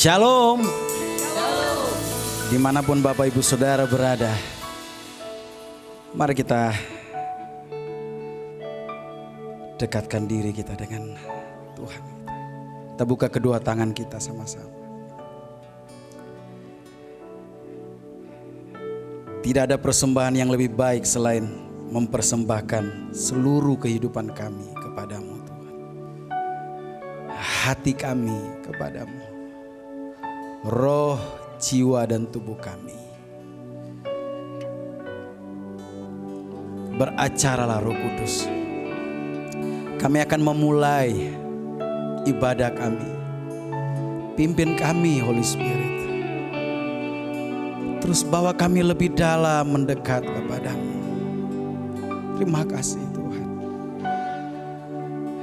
Shalom. Dimanapun Bapak Ibu Saudara berada, mari kita dekatkan diri kita dengan Tuhan. Kita buka kedua tangan kita sama-sama. Tidak ada persembahan yang lebih baik selain mempersembahkan seluruh kehidupan kami kepadamu Tuhan. Hati kami kepadamu. Roh, jiwa dan tubuh kami. Beracaralah Roh Kudus. Kami akan memulai ibadah kami. Pimpin kami Holy Spirit. Terus bawa kami lebih dalam mendekat kepadamu. Terima kasih Tuhan.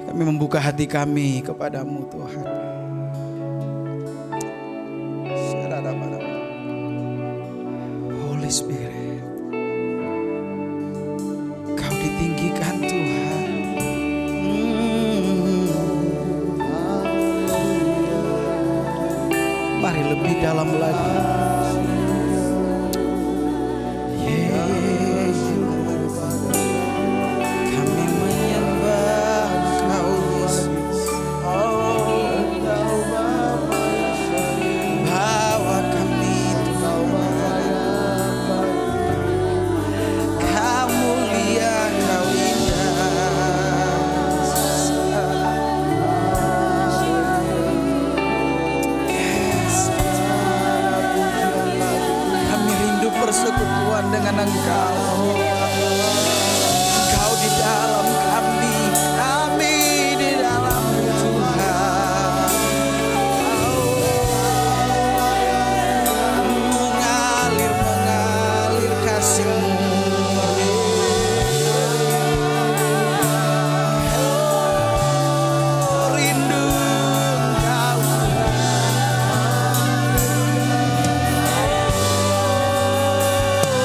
Kami membuka hati kami kepadamu Tuhan. Holy Spirit, Kau ditinggikan Tuhan. Mari lebih dalam lagi. Kami menyembah Kau Yesus. Bawa kami Kau mulia, Kau indah. Kami rindu persekutuan dengan Engkau. Engkau di dalam kami di dalam Tuhan. Mengalir kasih-Mu. Rindu Engkau.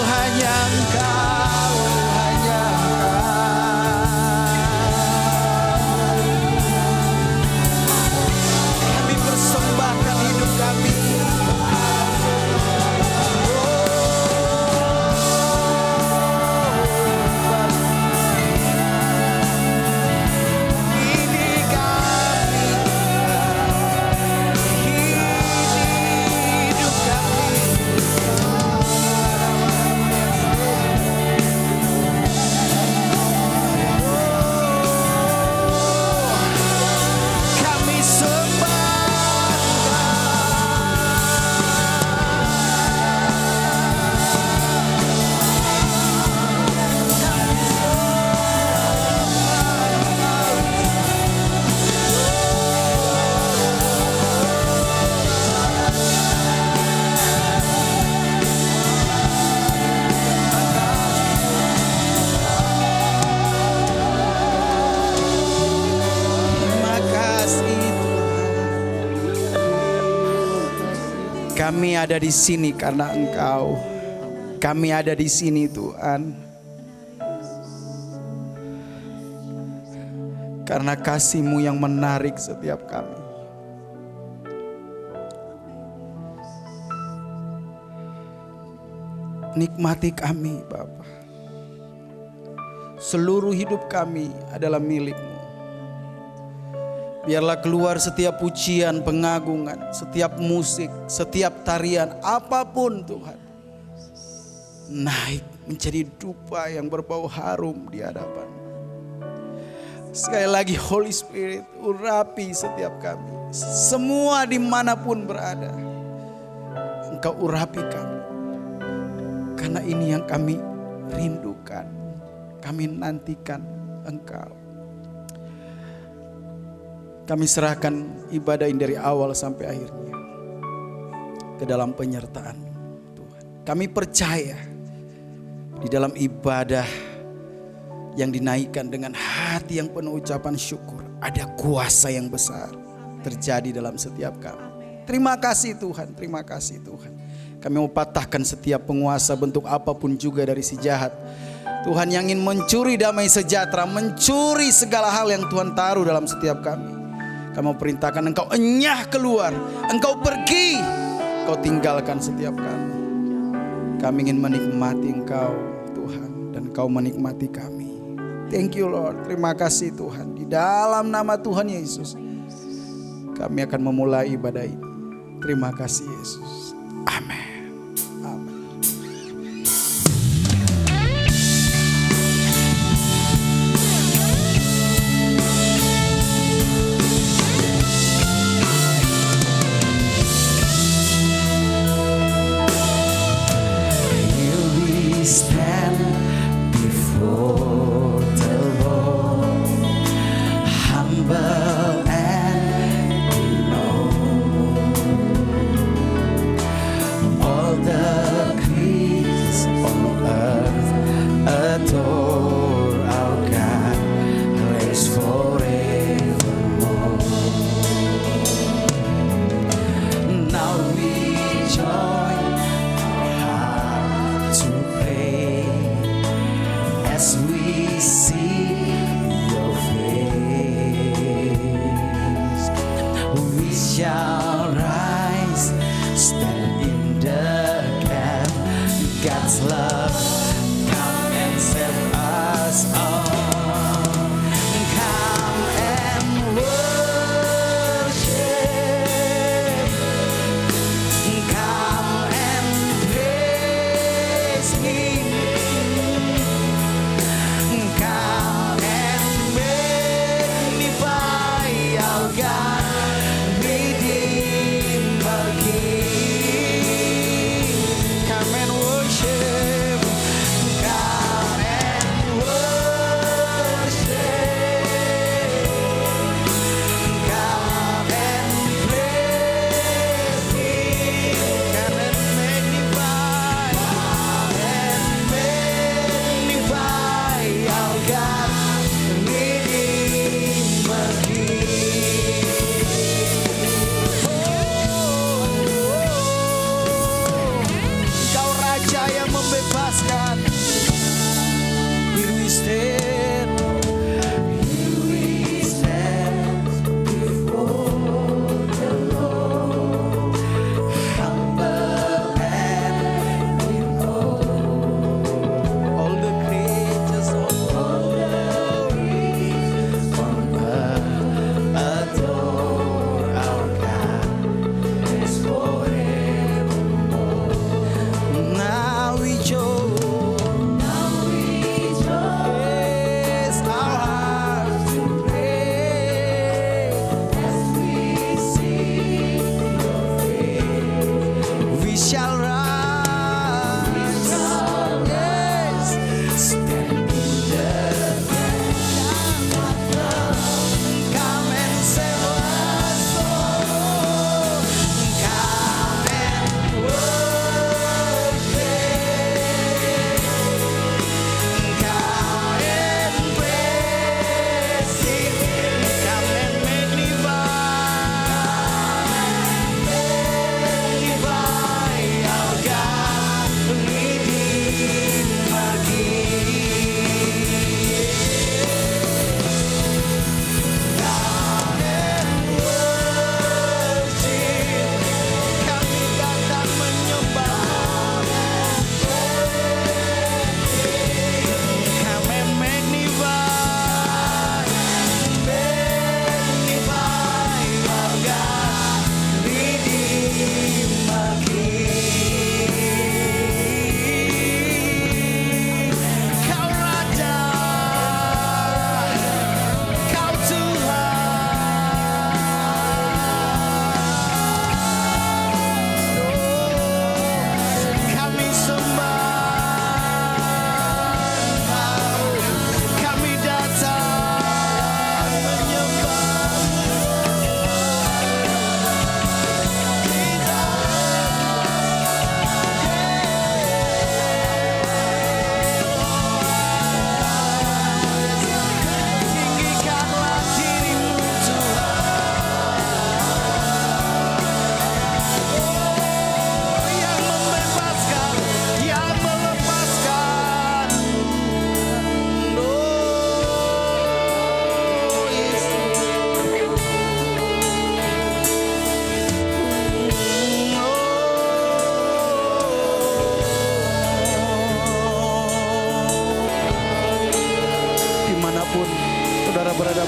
Hanya Engkau, hanya Engkau. Kami persembahkan hidup kami. Ini kami, hidup kami. Kami terima kasih Tuhan. Kami ada di sini karena Engkau. Kami ada di sini Tuhan, karena kasih-Mu yang menarik setiap kami. Nikmati kami Bapa. Seluruh hidup kami adalah milik-Mu. Biarlah keluar setiap pujian, pengagungan, setiap musik, setiap tarian, apapun Tuhan, naik menjadi dupa yang berbau harum di hadapan. Sekali lagi Holy Spirit, urapi setiap kami. Semua dimanapun berada, Engkau urapi kami. Karena ini yang kami rindukan, kami nantikan Engkau. Kami serahkan ibadah ini dari awal sampai akhirnya ke dalam penyertaan Tuhan. Kami percaya di dalam ibadah yang dinaikkan dengan hati yang penuh ucapan syukur, ada kuasa yang besar terjadi dalam setiap kami. Terima kasih Tuhan, terima kasih Tuhan. Kami mau patahkan setiap penguasa bentuk apapun juga dari si jahat. Tuhan yang ingin mencuri damai sejahtera, mencuri segala hal yang Tuhan taruh dalam setiap kami. Kami perintahkan Engkau enyah keluar, Engkau pergi, Engkau tinggalkan setiap kami. Kami ingin menikmati Engkau Tuhan, dan Engkau menikmati kami. Thank you Lord, terima kasih Tuhan. Di dalam nama Tuhan Yesus kami akan memulai ibadah ini. Terima kasih Yesus. Amin.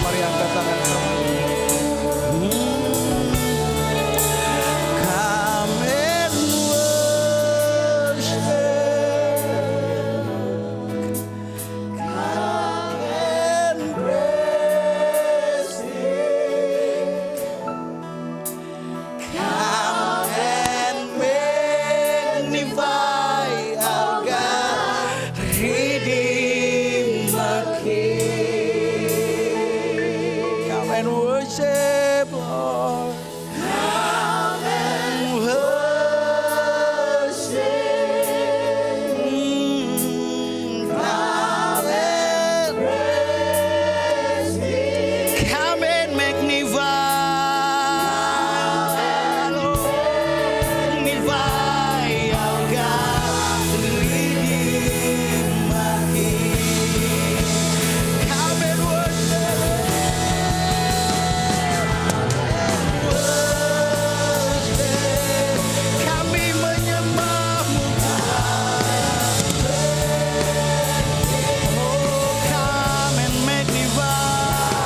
mari angkat tangan kamu. Come and worship. Come and praise Him. Come and magnify our God, Redeemer King. Come and worship, Lord. Come and worship. Come and praise Him. Come and magnify, magnify our God, Redeemer King. Come and worship. Kami menyembah-Mu Tuhan. Oh, come and magnify,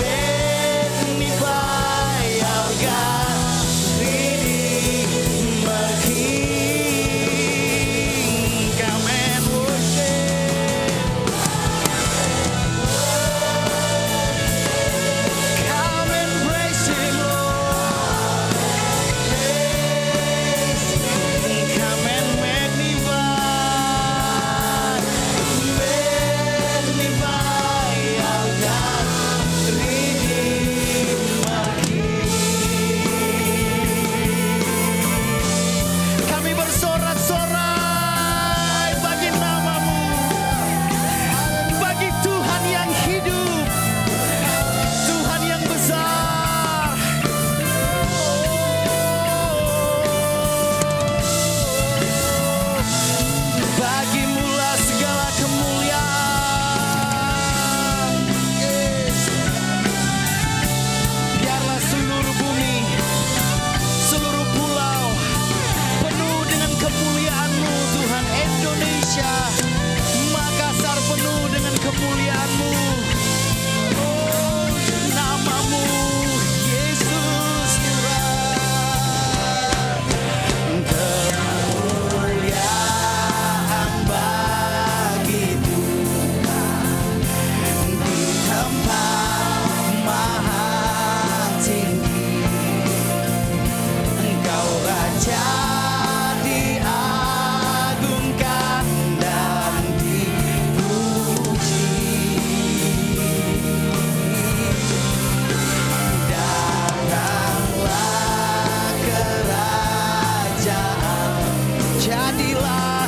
magnify our God, Redeemer King. Come and worship. Come and praise Him, Lord. Praise Him. Come and magnify, magnify our God, Redeemer King. Kami bersorak-sorai bagi nama-Mu, bagi Tuhan yang hidup, Tuhan yang besar. Bagimulah segala kemuliaan. Yes. Biarlah seluruh bumi, seluruh pulau penuh dengan kemuliaan-Mu Tuhan. Indonesia, Makassar penuh dengan kemuliaan-Mu. Oh, nama-Mu Yesus Tuhan. Kemuliaan bagi Tuhan di tempat maha tinggi. Engkau Raja diagungkan dan dipuji. Datanglah kerajaan, jadilah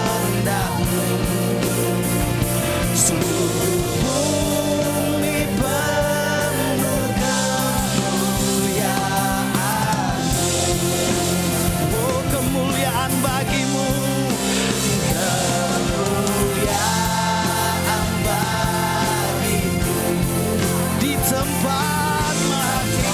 kehendak-Mu. Seluruh bumi penuh kemuliaan. Oh, kemuliaan bagi-Mu. Kemuliaan bagi-Mu di tempat maha tinggi.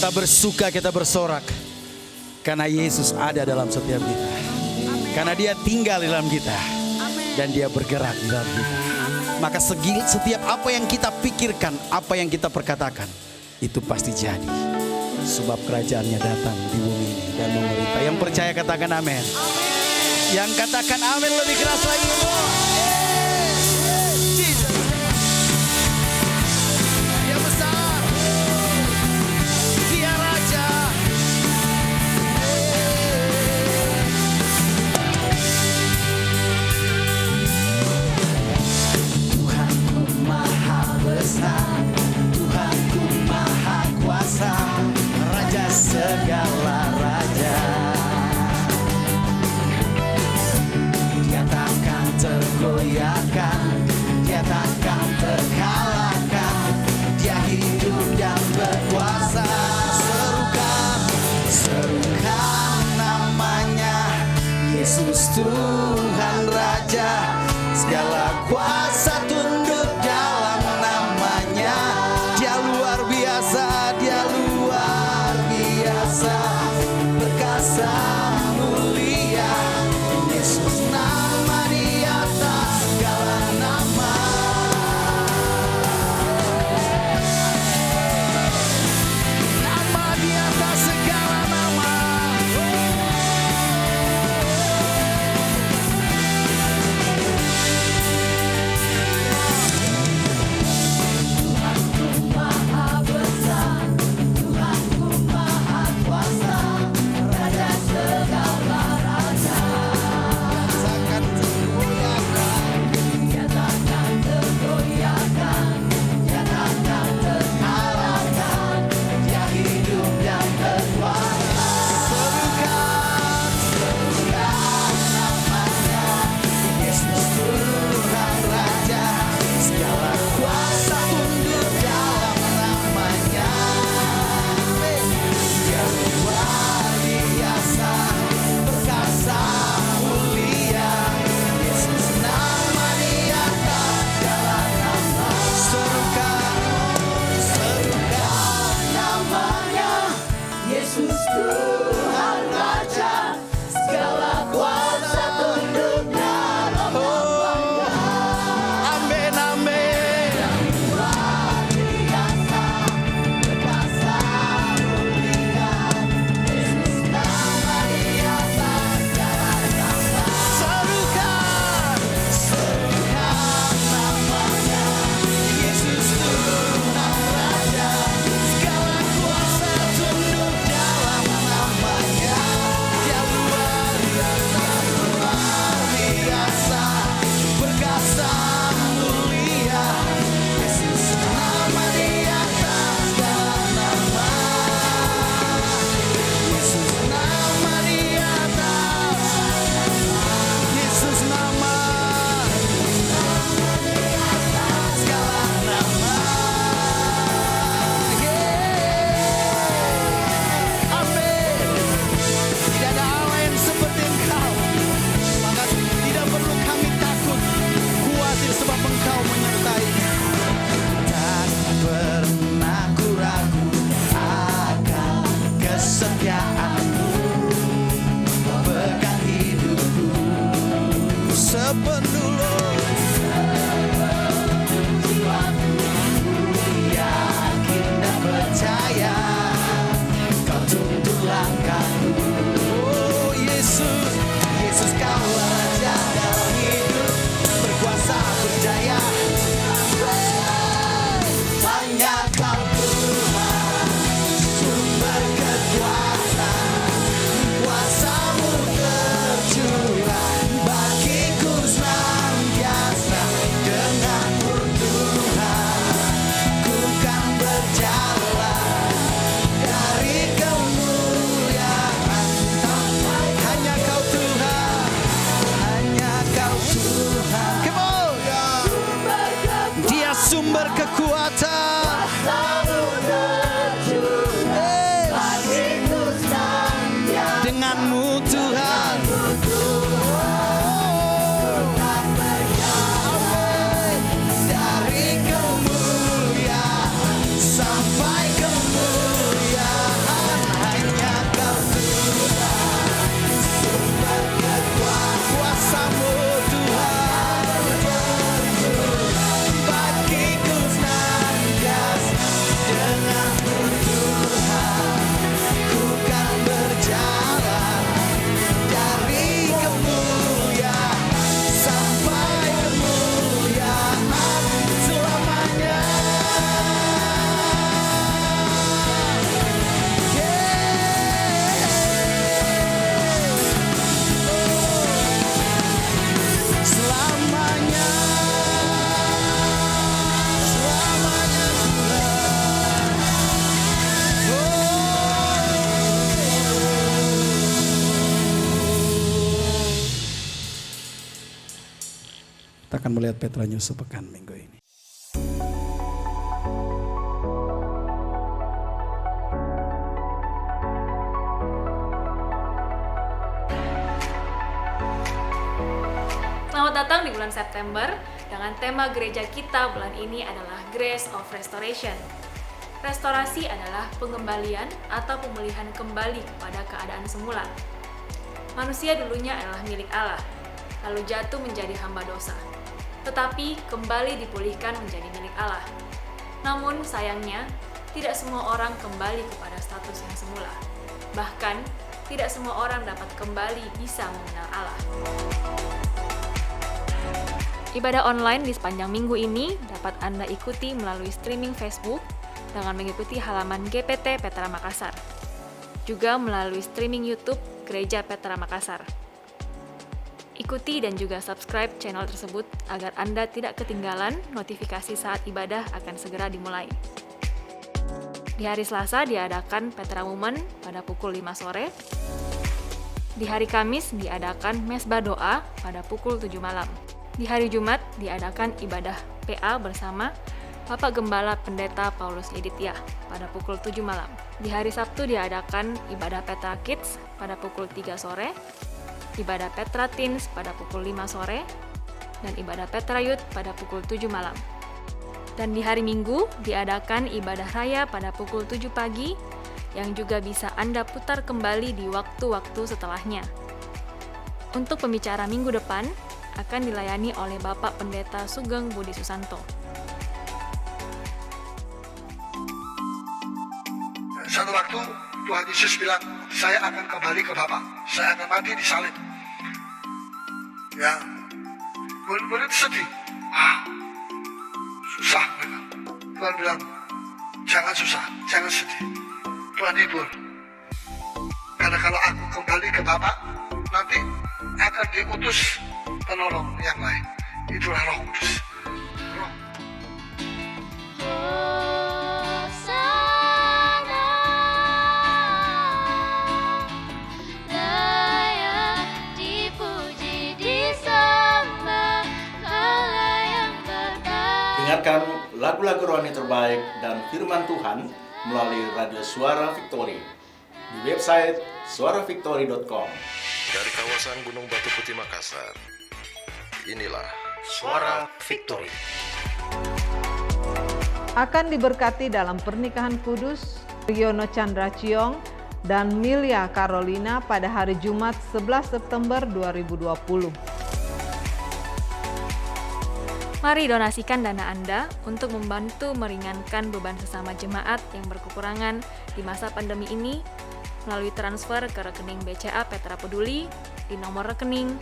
Kita bersuka, kita bersorak. Karena Yesus ada dalam setiap kita. Karena dia tinggal di dalam kita. Dan dia bergerak di dalam kita. Maka setiap apa yang kita pikirkan, apa yang kita perkatakan, itu pasti jadi. Sebab kerajaannya datang di bumi ini dan memerintah. Yang percaya katakan amin. Yang katakan amin lebih keras lagi. Dia besar. Dia raja. Tuhanku maha besar. Tuhanku maha kuasa. Raja segala raja. Dia takkan tergoyahkan, dia takkan terkalahkan. Dia hidup dan berkuasa. Serukan, serukan namanya. Yesus Tuhan Raja. Segala kuasa tunduk dalam namanya. Dia luar biasa, dia luar biasa. Perkasa mulia. Yesus nama di atas segala nama. Nama di atas segala nama. Tuhanku maha besar, Tuhanku maha kuasa, Raja segala raja. Takkan tergoyahkan, dia takkan tergoyahkan, dia takkan terkalahkan. Dia hidup dan berkuasa. Serukan, serukan namanya. Yesus Tuhan Raja. Segala kuasa tunduk dalam namanya. Dia luar biasa, perkasa mulia. Yesus nama di atas segala nama. Serukan, serukan namanya. Yesus Tuhan Raja. Segala kuasa tunduk dalam namanya. Amin, amin. Luar biasa, perkasa mulia. Yesus nama di atas segala nama. Serukan, serukan namanya. Yesus Tuhan Raja. Segala kuasa tunduk dalam namanya. Dia luar biasa, perkasa mulia. Yesus nama di atas segala nama. Yesus nama di atas. Yesus nama segala nama. Amin. Tidak ada Allah yang seperti Engkau. Maka tidak perlu kami takut, khawatir sebab Engkau menyertai. Tak pernah ku ragu akan kesetiaan-Mu. Kau pegang hidupku sepenuh jiwaku. Yakin dan percaya Kau tuntun langkahku. Oh Yesus, Yesus Kau Raja dalam hidup, berkuasa berjaya. Hanya Kau Tuhan, sumber kekuasaan. Kuasa-Mu tercurah bagiku senantiasa. Denganmu Tuhan, ku kan berjalan dari kemuliaan sampai. Hanya Kau Tuhan, hanya Kau Tuhan. Come on. Dia sumber kekuatan. Denganmu Tuhan. Amin. Dari kemuliaan sampai kemuliaan. Kita akan melihat Petra News sepekan minggu ini. Selamat datang di bulan September dengan tema gereja kita bulan ini adalah Grace of Restoration. Restorasi adalah pengembalian atau pemulihan kembali kepada keadaan semula. Manusia dulunya adalah milik Allah, lalu jatuh menjadi hamba dosa. Tetapi kembali dipulihkan menjadi milik Allah. Namun sayangnya, tidak semua orang kembali kepada status yang semula. Bahkan, tidak semua orang dapat kembali bisa mengenal Allah. Ibadah online di sepanjang minggu ini dapat Anda ikuti melalui streaming Facebook dengan mengikuti halaman GPT Petra Makassar. Juga melalui streaming YouTube Gereja Petra Makassar. Ikuti dan juga subscribe channel tersebut agar Anda tidak ketinggalan notifikasi saat ibadah akan segera dimulai. Di hari Selasa diadakan Petra Women pada pukul 5 sore. Di hari Kamis diadakan Mesbah Doa pada pukul 7 malam. Di hari Jumat diadakan ibadah PA bersama Bapak Gembala Pendeta Paulus Yeditya pada pukul 7 malam. Di hari Sabtu diadakan ibadah Petra Kids pada pukul 3 sore, ibadah Petra Teens pada pukul 5 sore, dan ibadah Petra Youth pada pukul 7 malam. Dan di hari Minggu diadakan ibadah raya pada pukul 7 pagi yang juga bisa Anda putar kembali di waktu-waktu setelahnya. Untuk pembicara minggu depan, akan dilayani oleh Bapak Pendeta Sugeng Budi Susanto. Satu waktu Tuhan Yesus bilang, saya akan kembali ke Bapa, saya akan mati di salib. Ya, murid sedih. Susah memang. Tuhan bilang, jangan susah, jangan sedih. Tuhan hibur. Karena kalau aku kembali ke Bapa, nanti akan diutus penolong yang lain. Itulah Roh Kudus. Dengarkan lagu-lagu rohani terbaik dan firman Tuhan melalui Radio Suara Victory di website suaravictory.com. Dari kawasan Gunung Batu Putih Makassar, inilah Suara Victory. Akan diberkati dalam pernikahan kudus Riono Chandra Ciong dan Milia Carolina pada hari Jumat 11 September 2020. Mari donasikan dana Anda untuk membantu meringankan beban sesama jemaat yang berkekurangan di masa pandemi ini melalui transfer ke rekening BCA Petra Peduli di nomor rekening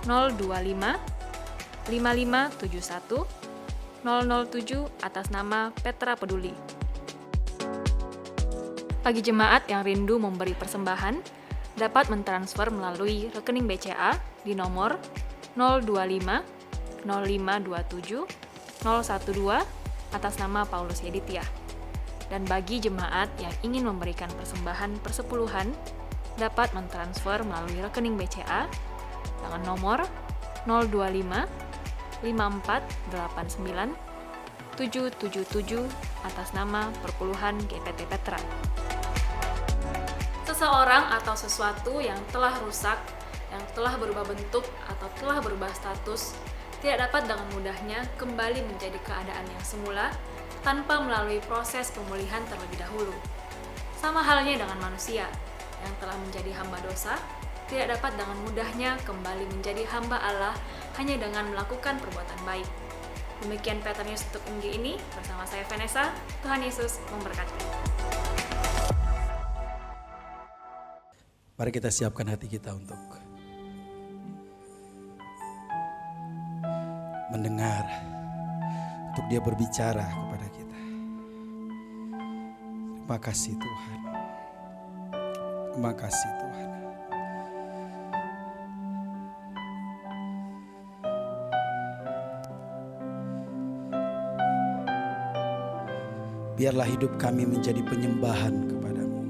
025 5571 007 atas nama Petra Peduli. Bagi jemaat yang rindu memberi persembahan, dapat mentransfer melalui rekening BCA di nomor 025 0527 012 atas nama Paulus Yeditya. Dan bagi jemaat yang ingin memberikan persembahan persepuluhan, dapat mentransfer melalui rekening BCA dengan nomor 025 5489 777 atas nama Perpuluhan GPT Petra. Seseorang atau sesuatu yang telah rusak, yang telah berubah bentuk atau telah berubah status, tidak dapat dengan mudahnya kembali menjadi keadaan yang semula tanpa melalui proses pemulihan terlebih dahulu. Sama halnya dengan manusia yang telah menjadi hamba dosa, tidak dapat dengan mudahnya kembali menjadi hamba Allah hanya dengan melakukan perbuatan baik. Demikian Petra News untuk minggu ini, bersama saya Vanessa. Tuhan Yesus memberkati. Mari kita siapkan hati kita untuk mendengar, untuk Dia berbicara kepada kita. Terima kasih Tuhan. Terima kasih Tuhan. Biarlah hidup kami menjadi penyembahan kepada-Mu.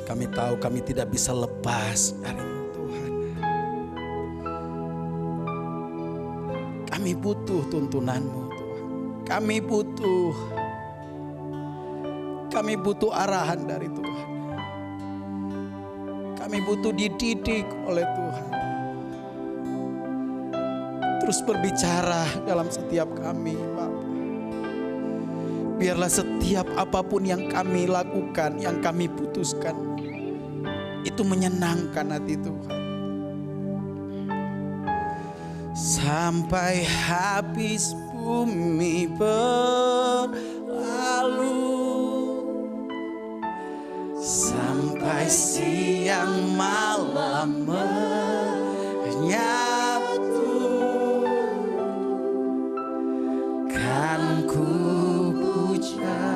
Kami Kami tahu kami tidak bisa lepas dari-Mu Tuhan. Kami butuh tuntunan-Mu Tuhan. Kami butuh arahan dari Tuhan. Kami butuh dididik oleh Tuhan. Terus berbicara dalam setiap kami, Bapa. Biarlah setiap apapun yang kami lakukan, yang kami putuskan, itu menyenangkan hati Tuhan. Sampai habis bumi berlalu, sampai siang malam menyatu, kan ku puja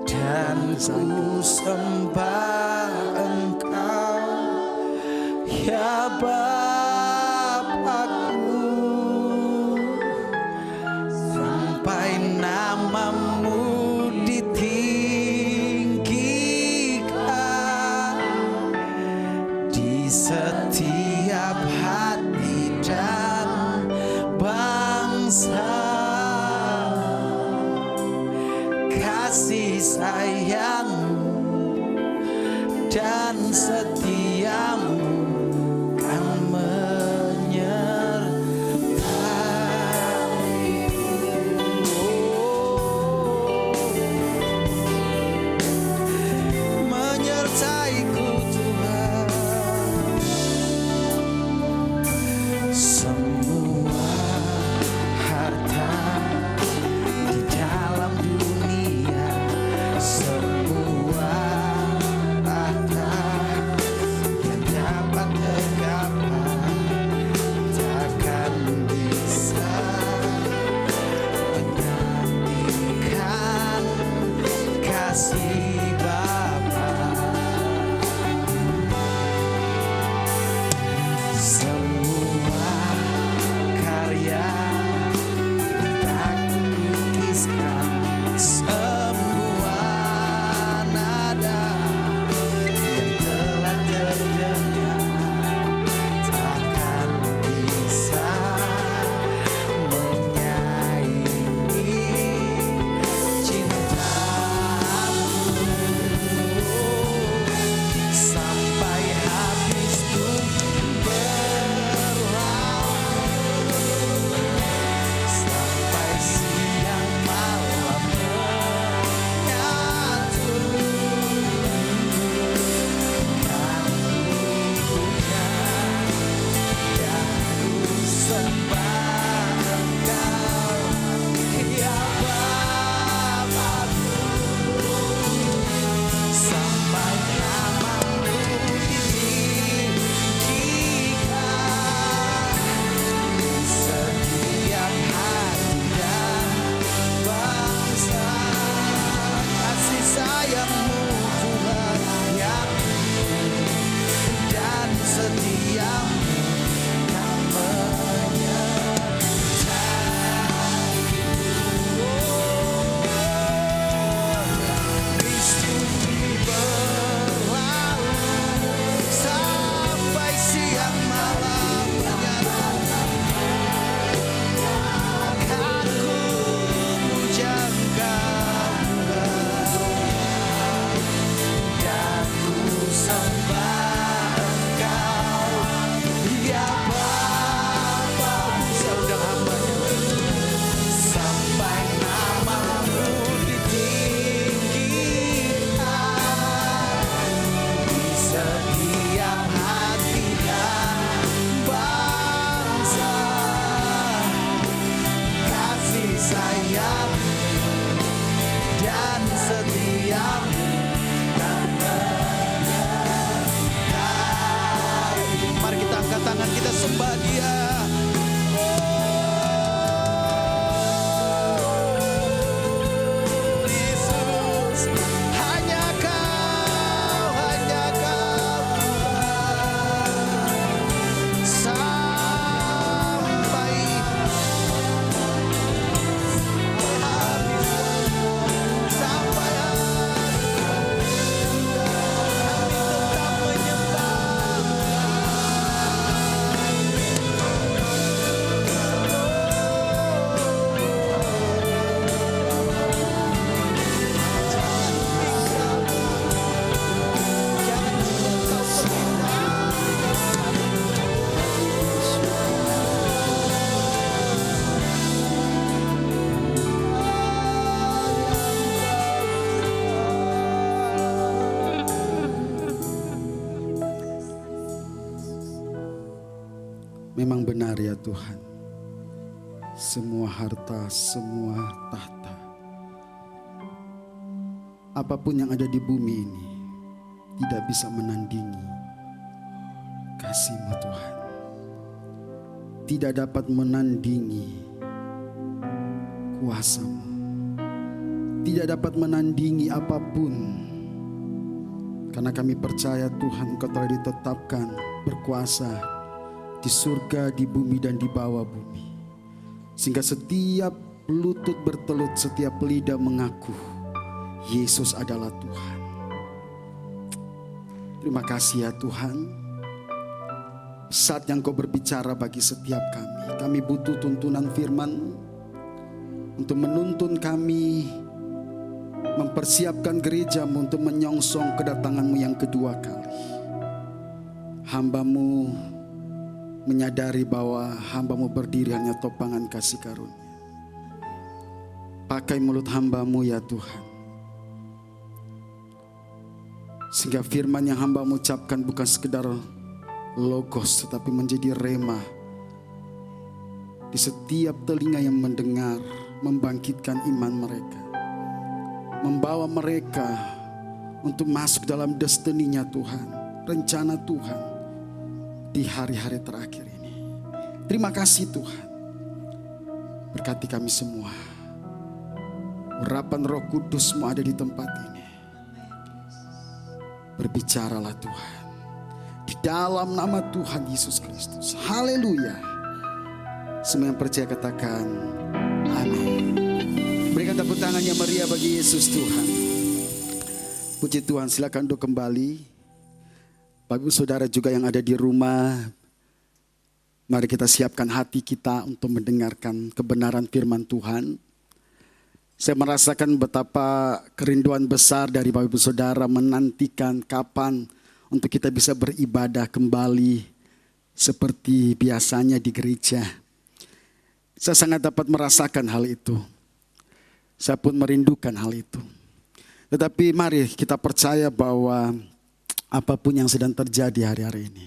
dan ku sembah Engkau, ya Bapakku, sampai nama-Mu ditinggikan di setiap hati dan bangsa. Kasih sayang-Mu dan setia-Mu kan menyertai. Menyertai-Ku Tuhan. Semua harta di dalam dunia, semua harta yang dapat tergapai, takkan bisa menggantikan kasih Bapa. Semua karya tak lukiskan, semua nada yang telah terdengar, takkan bisa menyaingi cinta-Mu. Sampai habis bumi berlalu, sampai siang malam menyatu, kan ku puja dan ku sembah Engkau, ya Bapakku, sampai nama-Mu ditinggikan di setiap hati dan bangsa. Kasih sayang-Mu Tuhan yang dan setia-Mu yang menyertai. Bumi berlalu, sampai siang malam menyatu, kan ku puja Engkau dan ku sembah Engkau, ya Bapa. Saya undang hamba-Nya, sampai nama-Mu ditinggikan di setiap hati dan bangsa. Kasih sayang-Mu dan setia-Mu kan menyertai. Mari kita angkat tangan, kita sembah Dia. Yesus, hanya Kau Tuhan. Sampai habis, sampai habis. Memang benar ya Tuhan, semua harta, semua tahta, apapun yang ada di bumi ini tidak bisa menandingi kasih-Mu Tuhan. Tidak dapat menandingi kuasa-Mu. Tidak dapat menandingi apapun. Karena kami percaya Tuhan Engkau telah ditetapkan berkuasa di surga, di bumi, dan di bawah bumi. Sehingga setiap lutut bertelut, setiap lidah mengaku Yesus adalah Tuhan. Terima kasih ya Tuhan. Saat yang Kau berbicara bagi setiap kami. Kami butuh tuntunan firman-Mu untuk menuntun kami, mempersiapkan gereja-Mu untuk menyongsong kedatangan-Mu yang kedua kali. Hamba-Mu menyadari bahwa hamba-Mu berdiri hanya topangan kasih karunia. Pakai mulut hamba-Mu ya Tuhan, sehingga firman yang hamba-Mu ucapkan bukan sekedar logos, tetapi menjadi rema di setiap telinga yang mendengar, membangkitkan iman mereka, membawa mereka untuk masuk dalam destininya Tuhan, rencana Tuhan di hari-hari terakhir ini. Terima kasih Tuhan. Berkati kami semua. Urapan Roh Kudus-Mu ada di tempat ini. Berbicaralah Tuhan. Di dalam nama Tuhan Yesus Kristus. Haleluya. Semua yang percaya katakan amin. Berikan tepuk tangan yang meriah bagi Yesus Tuhan. Puji Tuhan, silakan duduk kembali. Bapak Ibu Saudara juga yang ada di rumah, mari kita siapkan hati kita untuk mendengarkan kebenaran firman Tuhan. Saya merasakan betapa kerinduan besar dari Bapak Ibu Saudara menantikan kapan untuk kita bisa beribadah kembali seperti biasanya di gereja. Saya sangat dapat merasakan hal itu. Saya pun merindukan hal itu. Tetapi mari kita percaya bahwa apapun yang sedang terjadi hari-hari ini,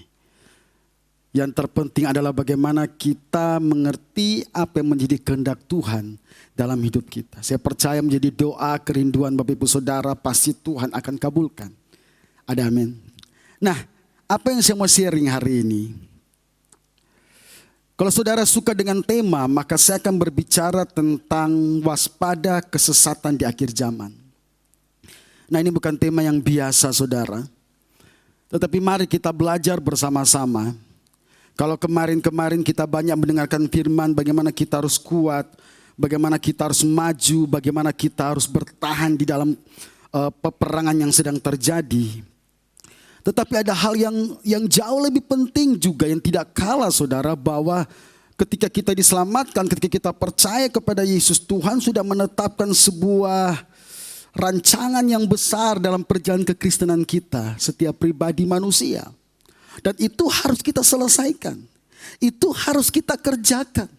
yang terpenting adalah bagaimana kita mengerti apa yang menjadi kehendak Tuhan dalam hidup kita. Saya percaya menjadi doa kerinduan Bapak Ibu Saudara pasti Tuhan akan kabulkan. Ada amin. Nah, apa yang saya mau sharing hari ini? Kalau saudara suka dengan tema, maka saya akan berbicara tentang waspada kesesatan di akhir zaman. Nah, ini bukan tema yang biasa saudara. Tetapi mari kita belajar bersama-sama. Kalau kemarin-kemarin kita banyak mendengarkan firman, bagaimana kita harus kuat, bagaimana kita harus maju, bagaimana kita harus bertahan di dalam peperangan yang sedang terjadi. Tetapi ada hal yang jauh lebih penting juga yang tidak kalah saudara, bahwa ketika kita diselamatkan, ketika kita percaya kepada Yesus, Tuhan sudah menetapkan sebuah rancangan yang besar dalam perjalanan kekristenan kita, setiap pribadi manusia. Dan itu harus kita selesaikan. Itu harus kita kerjakan.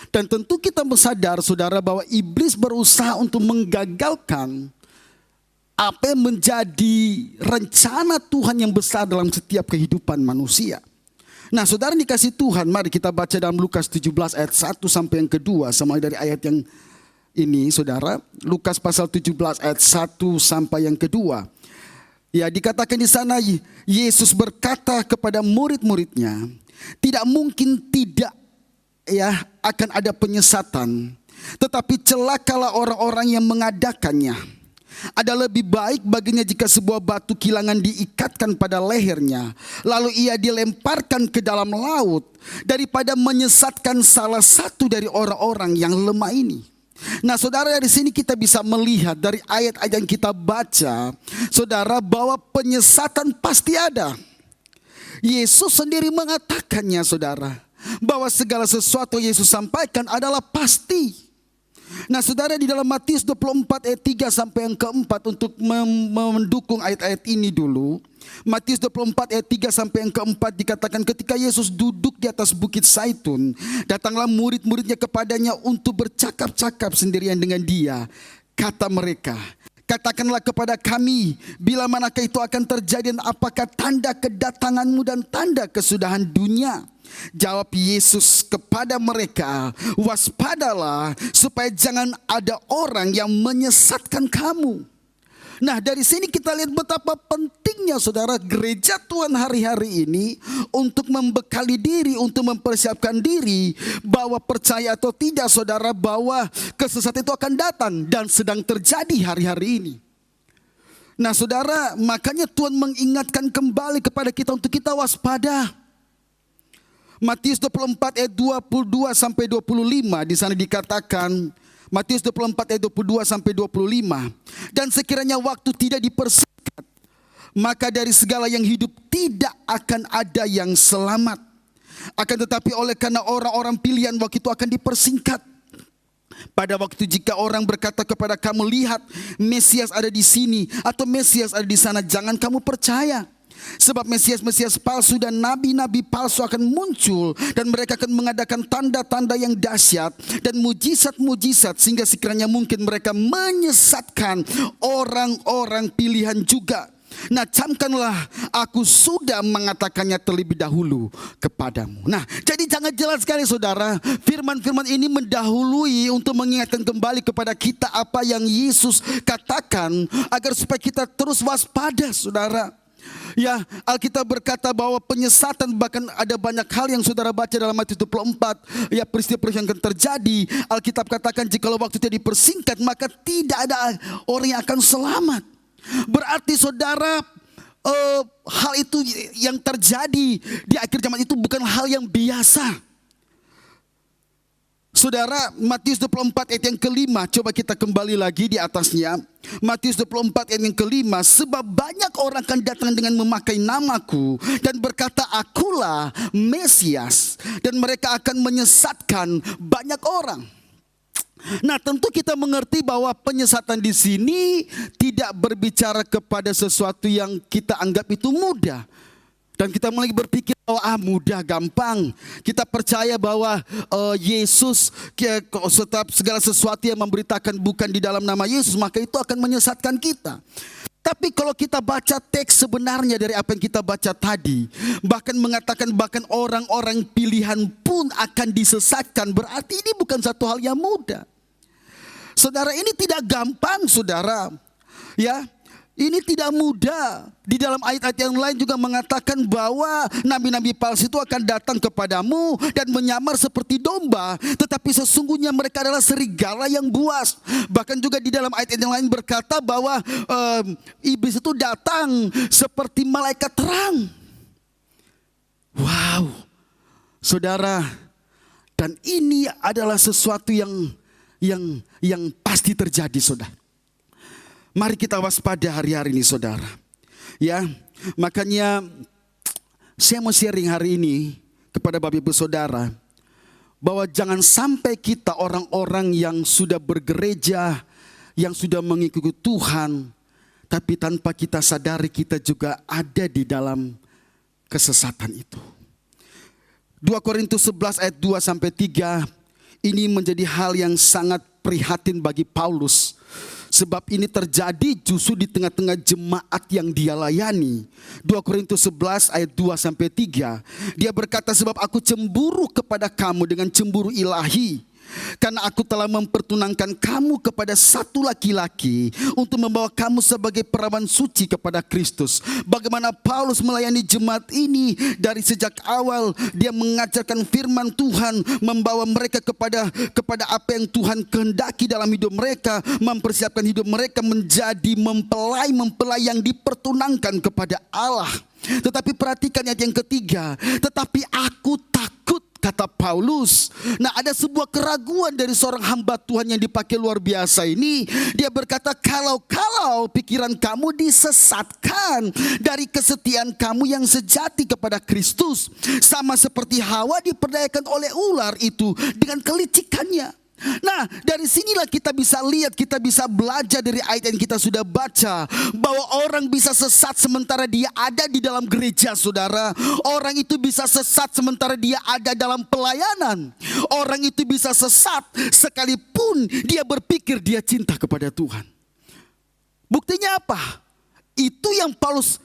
Dan tentu kita sadar saudara bahwa iblis berusaha untuk menggagalkan apa yang menjadi rencana Tuhan yang besar dalam setiap kehidupan manusia. Nah saudara dikasih Tuhan, mari kita baca dalam Lukas 17 ayat 1 sampai yang kedua. Sama dari ayat yang ini saudara, Lukas pasal 17 ayat 1 sampai yang kedua. Ya, dikatakan di sana Yesus berkata kepada murid-muridnya, tidak mungkin tidak ya akan ada penyesatan, tetapi celakalah orang-orang yang mengadakannya. Ada lebih baik baginya jika sebuah batu kilangan diikatkan pada lehernya, lalu ia dilemparkan ke dalam laut, daripada menyesatkan salah satu dari orang-orang yang lemah ini. Nah saudara, dari sini kita bisa melihat dari ayat-ayat yang kita baca, saudara, bahwa penyesatan pasti ada. Yesus sendiri mengatakannya saudara, bahwa segala sesuatu Yesus sampaikan adalah pasti. Nah saudara, di dalam Matius 24 ayat 3 sampai yang keempat, untuk mendukung ayat-ayat ini dulu. Matius 24 ayat 3 sampai yang keempat dikatakan, ketika Yesus duduk di atas bukit Zaitun, datanglah murid-muridnya kepadanya untuk bercakap-cakap sendirian dengan dia. Kata mereka, Katakanlah kepada kami, bila manakah itu akan terjadi dan apakah tanda kedatanganmu dan tanda kesudahan dunia? Jawab Yesus kepada mereka, waspadalah supaya jangan ada orang yang menyesatkan kamu. Nah, dari sini kita lihat betapa pentingnya saudara gereja Tuhan hari-hari ini untuk membekali diri, untuk mempersiapkan diri bahwa percaya atau tidak saudara bahwa kesesatan itu akan datang dan sedang terjadi hari-hari ini. Nah saudara, makanya Tuhan mengingatkan kembali kepada kita untuk kita waspada. Matius 24 ayat 22 sampai 25 di sana dikatakan, Matius 24 ayat 22 sampai 25. Dan sekiranya waktu tidak dipersingkat, maka dari segala yang hidup tidak akan ada yang selamat. Akan tetapi oleh karena orang-orang pilihan waktu itu akan dipersingkat. Pada waktu jika orang berkata kepada kamu, lihat Mesias ada di sini atau Mesias ada di sana, jangan kamu percaya. Sebab Mesias-Mesias palsu dan nabi-nabi palsu akan muncul, dan mereka akan mengadakan tanda-tanda yang dahsyat dan mujizat-mujizat, sehingga sekiranya mungkin mereka menyesatkan orang-orang pilihan juga. Nah, camkanlah, aku sudah mengatakannya terlebih dahulu kepadamu. Nah, jadi jangan jelas sekali saudara, firman-firman ini mendahului untuk mengingatkan kembali kepada kita apa yang Yesus katakan, agar supaya kita terus waspada saudara. Ya, Alkitab berkata bahwa penyesatan, bahkan ada banyak hal yang saudara baca dalam Matius 24, ya peristiwa-peristiwa yang akan terjadi. Alkitab katakan jikalau waktu tidak dipersingkat, maka tidak ada orang yang akan selamat. Berarti saudara, hal itu yang terjadi di akhir zaman itu bukan hal yang biasa. Saudara, Matius 24 ayat yang kelima, coba kita kembali lagi di atasnya. Matius 24 ayat yang kelima, sebab banyak orang akan datang dengan memakai namaku dan berkata, akulah Mesias, dan mereka akan menyesatkan banyak orang. Nah, tentu kita mengerti bahwa penyesatan di sini tidak berbicara kepada sesuatu yang kita anggap itu mudah. Dan kita mulai berpikir bahwa mudah, gampang. Kita percaya bahwa Yesus, setiap segala sesuatu yang memberitakan bukan di dalam nama Yesus, maka itu akan menyesatkan kita. Tapi kalau kita baca teks sebenarnya dari apa yang kita baca tadi, bahkan mengatakan bahkan orang-orang pilihan pun akan disesatkan, berarti ini bukan satu hal yang mudah. Saudara, ini tidak gampang saudara. Ya. Ini tidak mudah. Di dalam ayat-ayat yang lain juga mengatakan bahwa nabi-nabi palsu itu akan datang kepadamu dan menyamar seperti domba, tetapi sesungguhnya mereka adalah serigala yang buas. Bahkan juga di dalam ayat yang lain berkata bahwa iblis itu datang seperti malaikat terang. Wow, saudara, dan ini adalah sesuatu yang pasti terjadi, saudara. Mari kita waspada hari-hari ini saudara. Ya, makanya saya mau sharing hari ini kepada Bapak Ibu Saudara, bahwa jangan sampai kita orang-orang yang sudah bergereja, yang sudah mengikuti Tuhan, tapi tanpa kita sadari kita juga ada di dalam kesesatan itu. 2 Korintus 11 ayat 2-3, ini menjadi hal yang sangat prihatin bagi Paulus. Sebab ini terjadi justru di tengah-tengah jemaat yang dia layani. 2 Korintus 11 ayat 2-3. Dia berkata, sebab aku cemburu kepada kamu dengan cemburu ilahi, karena aku telah mempertunangkan kamu kepada satu laki-laki untuk membawa kamu sebagai perawan suci kepada Kristus. Bagaimana Paulus melayani jemaat ini dari sejak awal, dia mengajarkan firman Tuhan, membawa mereka kepada apa yang Tuhan kehendaki dalam hidup mereka, mempersiapkan hidup mereka menjadi mempelai yang dipertunangkan kepada Allah. Tetapi perhatikan ayat yang ketiga, tetapi aku takut, kata Paulus. Nah, ada sebuah keraguan dari seorang hamba Tuhan yang dipakai luar biasa ini. Dia berkata, kalau pikiran kamu disesatkan dari kesetiaan kamu yang sejati kepada Kristus, sama seperti Hawa diperdayakan oleh ular itu dengan kelicikannya. Nah, dari sinilah kita bisa lihat, kita bisa belajar dari ayat yang kita sudah baca, bahwa orang bisa sesat sementara dia ada di dalam gereja, saudara. Orang itu bisa sesat sementara dia ada dalam pelayanan. Orang itu bisa sesat sekalipun dia berpikir dia cinta kepada Tuhan. Buktinya apa? Itu yang Paulus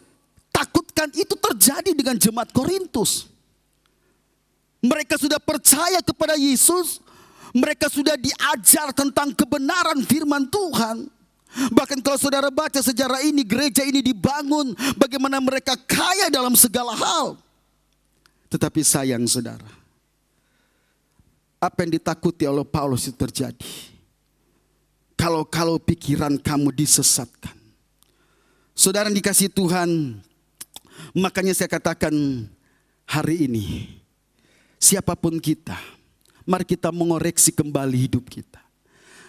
takutkan itu terjadi dengan jemaat Korintus. Mereka sudah percaya kepada Yesus. Mereka sudah diajar tentang kebenaran firman Tuhan. Bahkan kalau saudara baca sejarah ini, gereja ini dibangun, bagaimana mereka kaya dalam segala hal. Tetapi sayang saudara, apa yang ditakuti oleh Paulus itu terjadi. Kalau pikiran kamu disesatkan. Saudara yang dikasihi Tuhan, makanya saya katakan hari ini, siapapun kita, mari kita mengoreksi kembali hidup kita.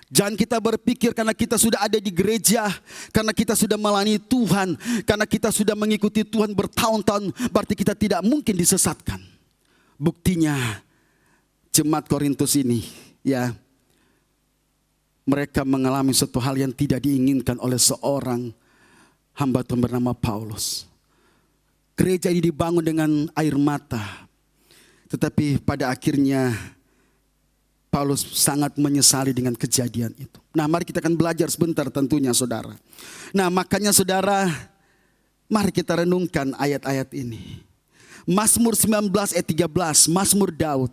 Jangan kita berpikir karena kita sudah ada di gereja, karena kita sudah melayani Tuhan, karena kita sudah mengikuti Tuhan bertahun-tahun, berarti kita tidak mungkin disesatkan. Buktinya jemaat Korintus ini, ya, mereka mengalami suatu hal yang tidak diinginkan oleh seorang hamba Tuhan bernama Paulus. Gereja ini dibangun dengan air mata, tetapi pada akhirnya Paulus sangat menyesali dengan kejadian itu. Nah, mari kita akan belajar sebentar tentunya saudara. Nah, makanya saudara, mari kita renungkan ayat-ayat ini. Mazmur 19 ayat 13, Mazmur Daud.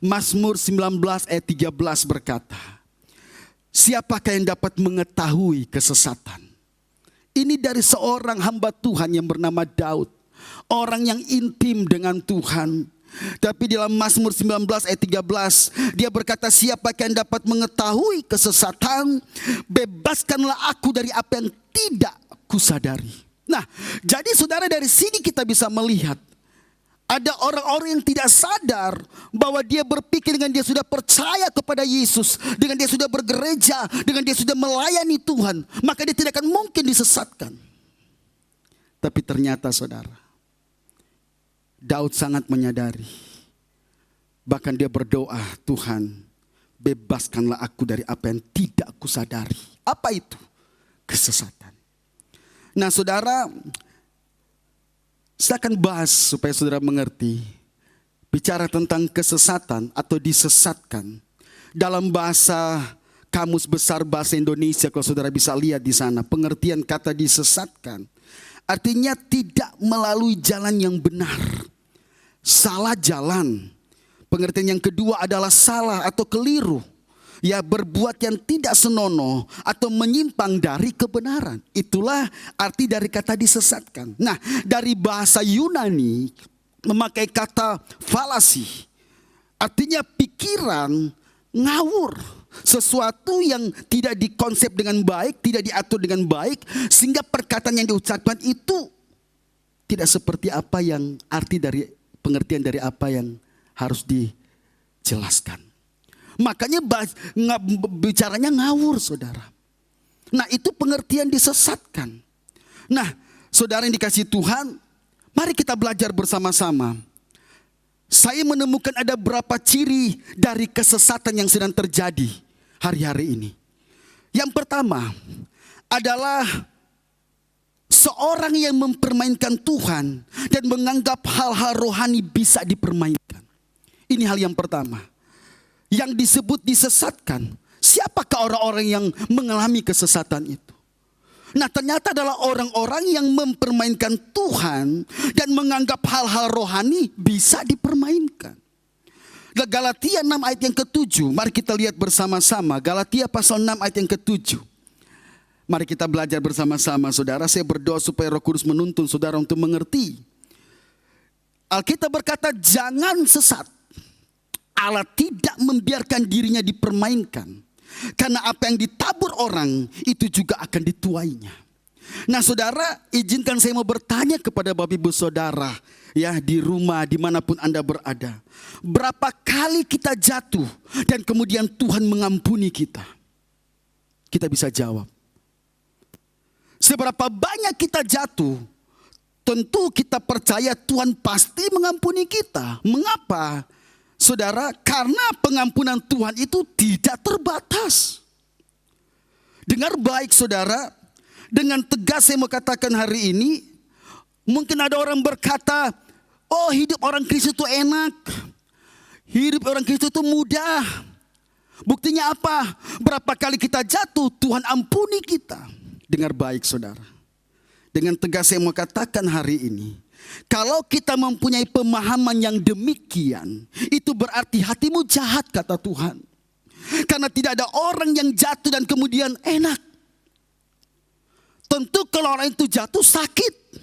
Mazmur 19 ayat 13 berkata, siapakah yang dapat mengetahui kesesatan? Ini dari seorang hamba Tuhan yang bernama Daud. Orang yang intim dengan Tuhan. Tapi dalam Mazmur 19 ayat 13 dia berkata, siapakah yang dapat mengetahui kesesatan? Bebaskanlah aku dari apa yang tidak kusadari. Nah, jadi saudara, dari sini kita bisa melihat ada orang-orang yang tidak sadar bahwa dia berpikir dengan dia sudah percaya kepada Yesus, dengan dia sudah bergereja, dengan dia sudah melayani Tuhan, maka dia tidak akan mungkin disesatkan. Tapi ternyata saudara, Daud sangat menyadari. Bahkan dia berdoa, Tuhan, bebaskanlah aku dari apa yang tidak kusadari. Apa itu? Kesesatan. Nah saudara, saya akan bahas supaya saudara mengerti. Bicara tentang kesesatan atau disesatkan. Dalam bahasa Kamus Besar Bahasa Indonesia, kalau saudara bisa lihat di sana, pengertian kata disesatkan artinya tidak melalui jalan yang benar. Salah jalan. Pengertian yang kedua adalah salah atau keliru. Ya, berbuat yang tidak senonoh atau menyimpang dari kebenaran. Itulah arti dari kata disesatkan. Nah, dari bahasa Yunani memakai kata falasi. Artinya pikiran ngawur. Sesuatu yang tidak dikonsep dengan baik, tidak diatur dengan baik, sehingga perkataan yang diucapkan itu tidak seperti apa yang arti dari pengertian dari apa yang harus dijelaskan. Makanya bicaranya ngawur saudara. Nah, itu pengertian disesatkan. Nah, saudara yang dikasihi Tuhan, mari kita belajar bersama-sama. Saya menemukan ada beberapa ciri dari kesesatan yang sedang terjadi hari-hari ini. Yang pertama adalah seorang yang mempermainkan Tuhan dan menganggap hal-hal rohani bisa dipermainkan. Ini hal yang pertama. Yang disebut disesatkan. Siapakah orang-orang yang mengalami kesesatan itu? Nah, ternyata adalah orang-orang yang mempermainkan Tuhan dan menganggap hal-hal rohani bisa dipermainkan. Galatia 6 ayat yang ke-7. Mari kita lihat bersama-sama. Galatia pasal 6 ayat yang ke-7. Mari kita belajar bersama-sama saudara. Saya berdoa supaya Roh Kudus menuntun saudara untuk mengerti. Alkitab berkata, jangan sesat. Allah tidak membiarkan dirinya dipermainkan. Karena apa yang ditabur orang itu juga akan dituainya. Nah saudara, izinkan saya mau bertanya kepada Bapak Ibu Saudara, ya, di rumah dimanapun Anda berada. Berapa kali kita jatuh dan kemudian Tuhan mengampuni kita? Kita bisa jawab. Seberapa banyak kita jatuh, tentu kita percaya Tuhan pasti mengampuni kita. Mengapa? Saudara, karena pengampunan Tuhan itu tidak terbatas. Dengar baik saudara, dengan tegas saya mau katakan hari ini, mungkin ada orang berkata, oh hidup orang Kristus itu enak, hidup orang Kristus itu mudah. Buktinya apa? Berapa kali kita jatuh, Tuhan ampuni kita. Dengar baik saudara. Dengan tegas saya mau katakan hari ini, kalau kita mempunyai pemahaman yang demikian, itu berarti hatimu jahat kata Tuhan. Karena tidak ada orang yang jatuh dan kemudian enak. Tentu kalau orang itu jatuh sakit.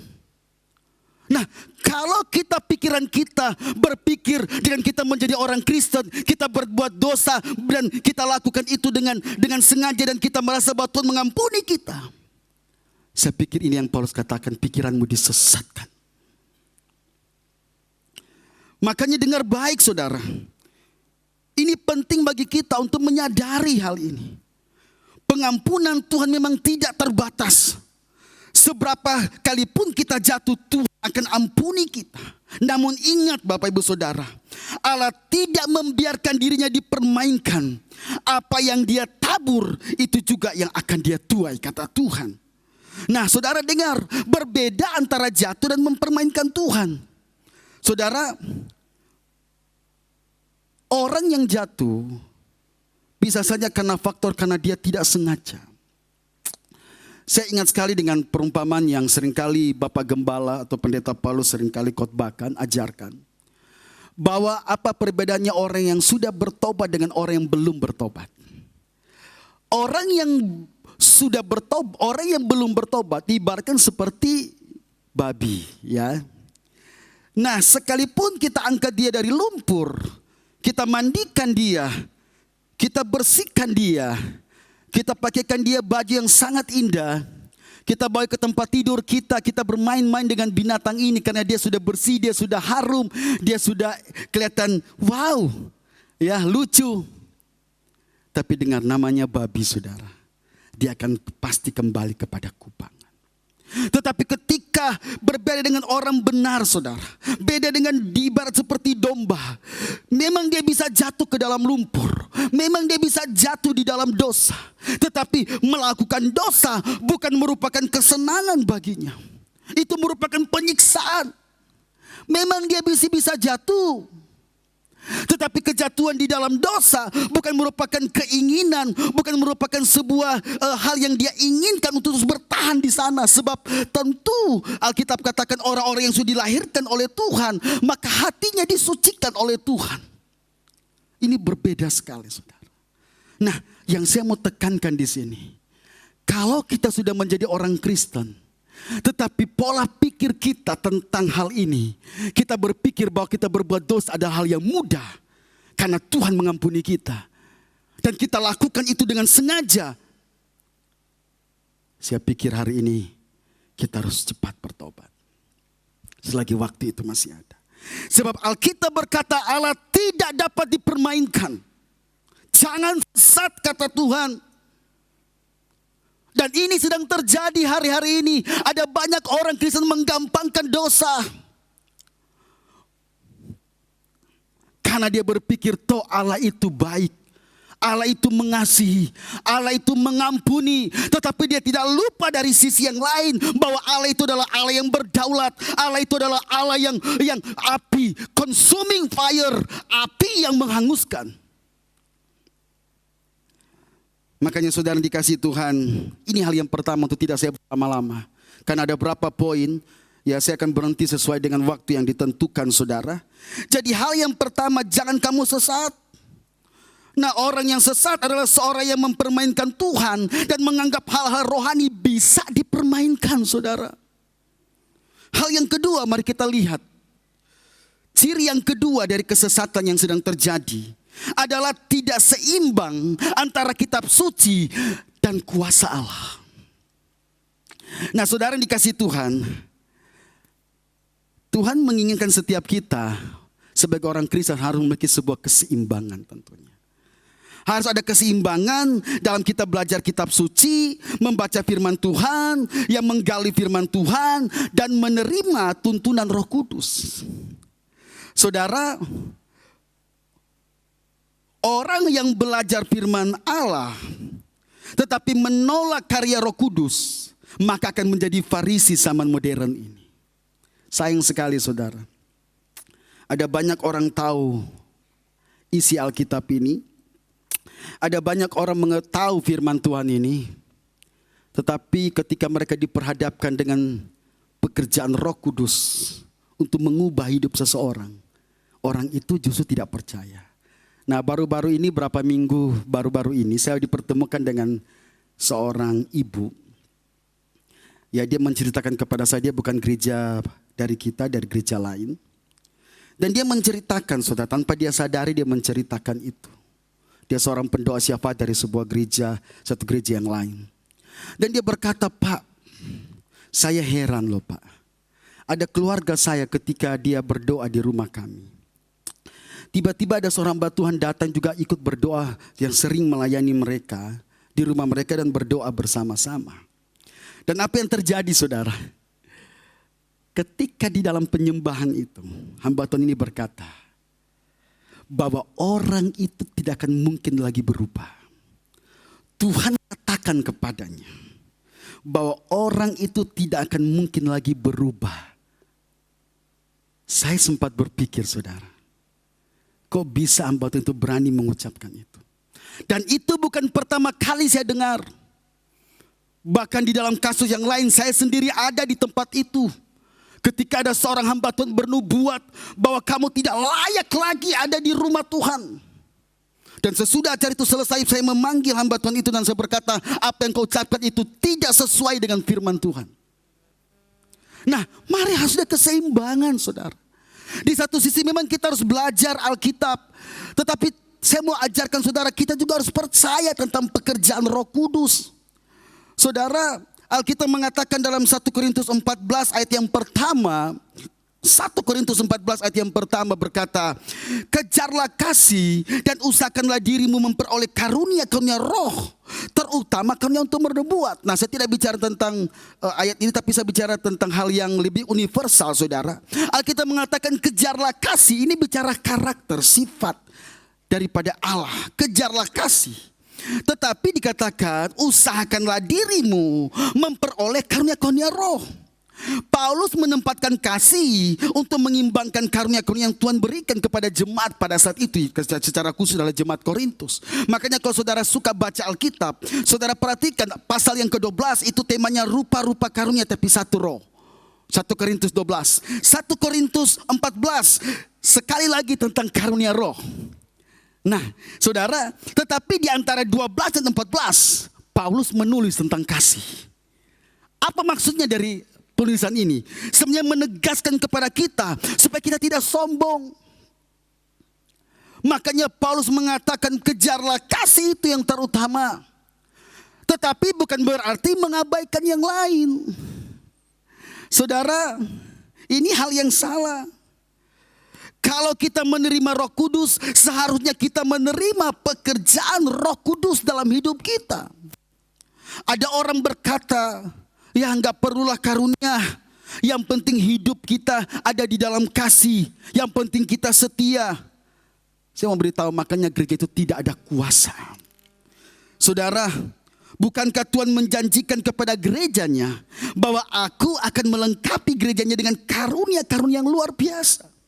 Nah, kalau pikiran kita berpikir dengan kita menjadi orang Kristen, kita berbuat dosa dan kita lakukan itu dengan sengaja dan kita merasa bahwa Tuhan mengampuni kita. Saya pikir ini yang Paulus katakan, pikiranmu disesatkan. Makanya dengar baik saudara. Ini penting bagi kita untuk menyadari hal ini. Pengampunan Tuhan memang tidak terbatas. Seberapa kali pun kita jatuh, Tuhan akan ampuni kita. Namun ingat Bapak Ibu Saudara, Allah tidak membiarkan dirinya dipermainkan. Apa yang Dia tabur, itu juga yang akan Dia tuai, kata Tuhan. Nah saudara dengar, berbeda antara jatuh dan mempermainkan Tuhan. Saudara, orang yang jatuh bisa saja karena dia tidak sengaja. Saya ingat sekali dengan perumpamaan yang seringkali Bapak Gembala atau Pendeta Paulus seringkali khotbahkan, ajarkan. Bahwa apa perbedaannya orang yang sudah bertobat dengan orang yang belum bertobat. Orang yang sudah bertobat, orang yang belum bertobat diibaratkan seperti babi, ya. Nah, sekalipun kita angkat dia dari lumpur, kita mandikan dia, kita bersihkan dia, kita pakaikan dia baju yang sangat indah, kita bawa ke tempat tidur kita bermain-main dengan binatang ini karena dia sudah bersih, dia sudah harum, dia sudah kelihatan wow, ya lucu. Tapi dengar, namanya babi saudara. Dia akan pasti kembali kepada kubangan. Tetapi ketika berbeda dengan orang benar saudara, beda dengan ibarat seperti domba. Memang dia bisa jatuh ke dalam lumpur, memang dia bisa jatuh di dalam dosa. Tetapi melakukan dosa bukan merupakan kesenangan baginya. Itu merupakan penyiksaan. Memang dia bisa jatuh. Tetapi kejatuhan di dalam dosa bukan merupakan keinginan, bukan merupakan sebuah hal yang dia inginkan untuk terus bertahan di sana. Sebab tentu Alkitab katakan orang-orang yang sudah dilahirkan oleh Tuhan, maka hatinya disucikan oleh Tuhan. Ini berbeda sekali saudara. Nah, yang saya mau tekankan di sini, kalau kita sudah menjadi orang Kristen, tetapi pola pikir kita tentang hal ini, kita berpikir bahwa kita berbuat dosa adalah hal yang mudah karena Tuhan mengampuni kita, dan kita lakukan itu dengan sengaja. Saya pikir hari ini kita harus cepat bertobat selagi waktu itu masih ada. Sebab Alkitab berkata Allah tidak dapat dipermainkan. Jangan sesat kata Tuhan. Dan ini sedang terjadi hari-hari ini. Ada banyak orang Kristen menggampangkan dosa. Karena dia berpikir toh Allah itu baik. Allah itu mengasihi. Allah itu mengampuni. Tetapi dia tidak lupa dari sisi yang lain. Bahwa Allah itu adalah Allah yang berdaulat. Allah itu adalah Allah yang api. Consuming fire. Api yang menghanguskan. Makanya saudara dikasih Tuhan, ini hal yang pertama untuk tidak saya berlama-lama. Karena ada berapa poin, ya saya akan berhenti sesuai dengan waktu yang ditentukan saudara. Jadi hal yang pertama, jangan kamu sesat. Nah, orang yang sesat adalah seorang yang mempermainkan Tuhan dan menganggap hal-hal rohani bisa dipermainkan saudara. Hal yang kedua, mari kita lihat. Ciri yang kedua dari kesesatan yang sedang terjadi adalah tidak seimbang antara kitab suci dan kuasa Allah. Nah saudara yang dikasih Tuhan, Tuhan menginginkan setiap kita sebagai orang Kristen harus memiliki sebuah keseimbangan tentunya. Harus ada keseimbangan dalam kita belajar kitab suci, membaca firman Tuhan, yang menggali firman Tuhan, dan menerima tuntunan Roh Kudus. Saudara, orang yang belajar firman Allah tetapi menolak karya Roh Kudus, maka akan menjadi Farisi zaman modern ini. Sayang sekali saudara, ada banyak orang tahu isi Alkitab ini, ada banyak orang mengetahui firman Tuhan ini, Tetapi ketika mereka diperhadapkan dengan pekerjaan Roh Kudus untuk mengubah hidup seseorang, orang itu justru tidak percaya. Nah, baru-baru ini beberapa minggu baru-baru ini saya dipertemukan dengan seorang ibu. Ya, dia menceritakan kepada saya, dia bukan gereja dari kita, dari gereja lain. Dan dia menceritakan, saudara, tanpa dia sadari dia menceritakan itu. Dia seorang pendoa syafaat dari sebuah gereja, satu gereja yang lain. Dan dia berkata, Pak, saya heran loh Pak. Ada keluarga saya ketika dia berdoa di rumah kami. Tiba-tiba ada seorang hamba Tuhan datang juga ikut berdoa yang sering melayani mereka di rumah mereka dan berdoa bersama-sama. Dan apa yang terjadi saudara? Ketika di dalam penyembahan itu, hamba Tuhan ini berkata bahwa orang itu tidak akan mungkin lagi berubah. Tuhan katakan kepadanya bahwa orang itu tidak akan mungkin lagi berubah. Saya sempat berpikir saudara, kok bisa hamba Tuhan itu berani mengucapkan itu? Dan itu bukan pertama kali saya dengar. Bahkan di dalam kasus yang lain saya sendiri ada di tempat itu. Ketika ada seorang hamba Tuhan bernubuat bahwa kamu tidak layak lagi ada di rumah Tuhan. Dan sesudah acara itu selesai, saya memanggil hamba Tuhan itu dan saya berkata, apa yang kau ucapkan itu tidak sesuai dengan firman Tuhan. Nah, mari harus ada keseimbangan saudara. Di satu sisi memang kita harus belajar Alkitab. Tetapi saya mau ajarkan saudara, kita juga harus percaya tentang pekerjaan Roh Kudus. Saudara, Alkitab mengatakan dalam 1 Korintus 14 ayat yang pertama, 1 Korintus 14 ayat yang pertama berkata, kejarlah kasih dan usahakanlah dirimu memperoleh karunia-karunia roh, terutama karunia untuk bernubuat. Nah, saya tidak bicara tentang ayat ini, tapi saya bicara tentang hal yang lebih universal saudara. Alkitab mengatakan kejarlah kasih, ini bicara karakter, sifat daripada Allah. Kejarlah kasih. Tetapi dikatakan usahakanlah dirimu memperoleh karunia-karunia roh. Paulus menempatkan kasih untuk mengimbangkan karunia-karunia yang Tuhan berikan kepada jemaat pada saat itu, secara khusus adalah jemaat Korintus. Makanya kalau saudara suka baca Alkitab, saudara perhatikan pasal yang ke-12 itu temanya rupa-rupa karunia tapi satu roh. 1 Korintus 12, 1 Korintus 14 sekali lagi tentang karunia roh. Nah saudara, tetapi di antara 12 dan 14 Paulus menulis tentang kasih. Apa maksudnya dari tulisan ini? Sebenarnya menegaskan kepada kita supaya kita tidak sombong. Makanya Paulus mengatakan kejarlah kasih itu yang terutama. Tetapi bukan berarti mengabaikan yang lain. Saudara, ini hal yang salah. Kalau kita menerima Roh Kudus, seharusnya kita menerima pekerjaan Roh Kudus dalam hidup kita. Ada orang berkata, ya enggak perlulah karunia. Yang penting hidup kita ada di dalam kasih. Yang penting kita setia. Saya mau beritahu, makanya gereja itu tidak ada kuasa. Saudara, bukankah Tuhan menjanjikan kepada gerejanya bahwa aku akan melengkapi gerejanya dengan karunia-karunia yang luar biasa.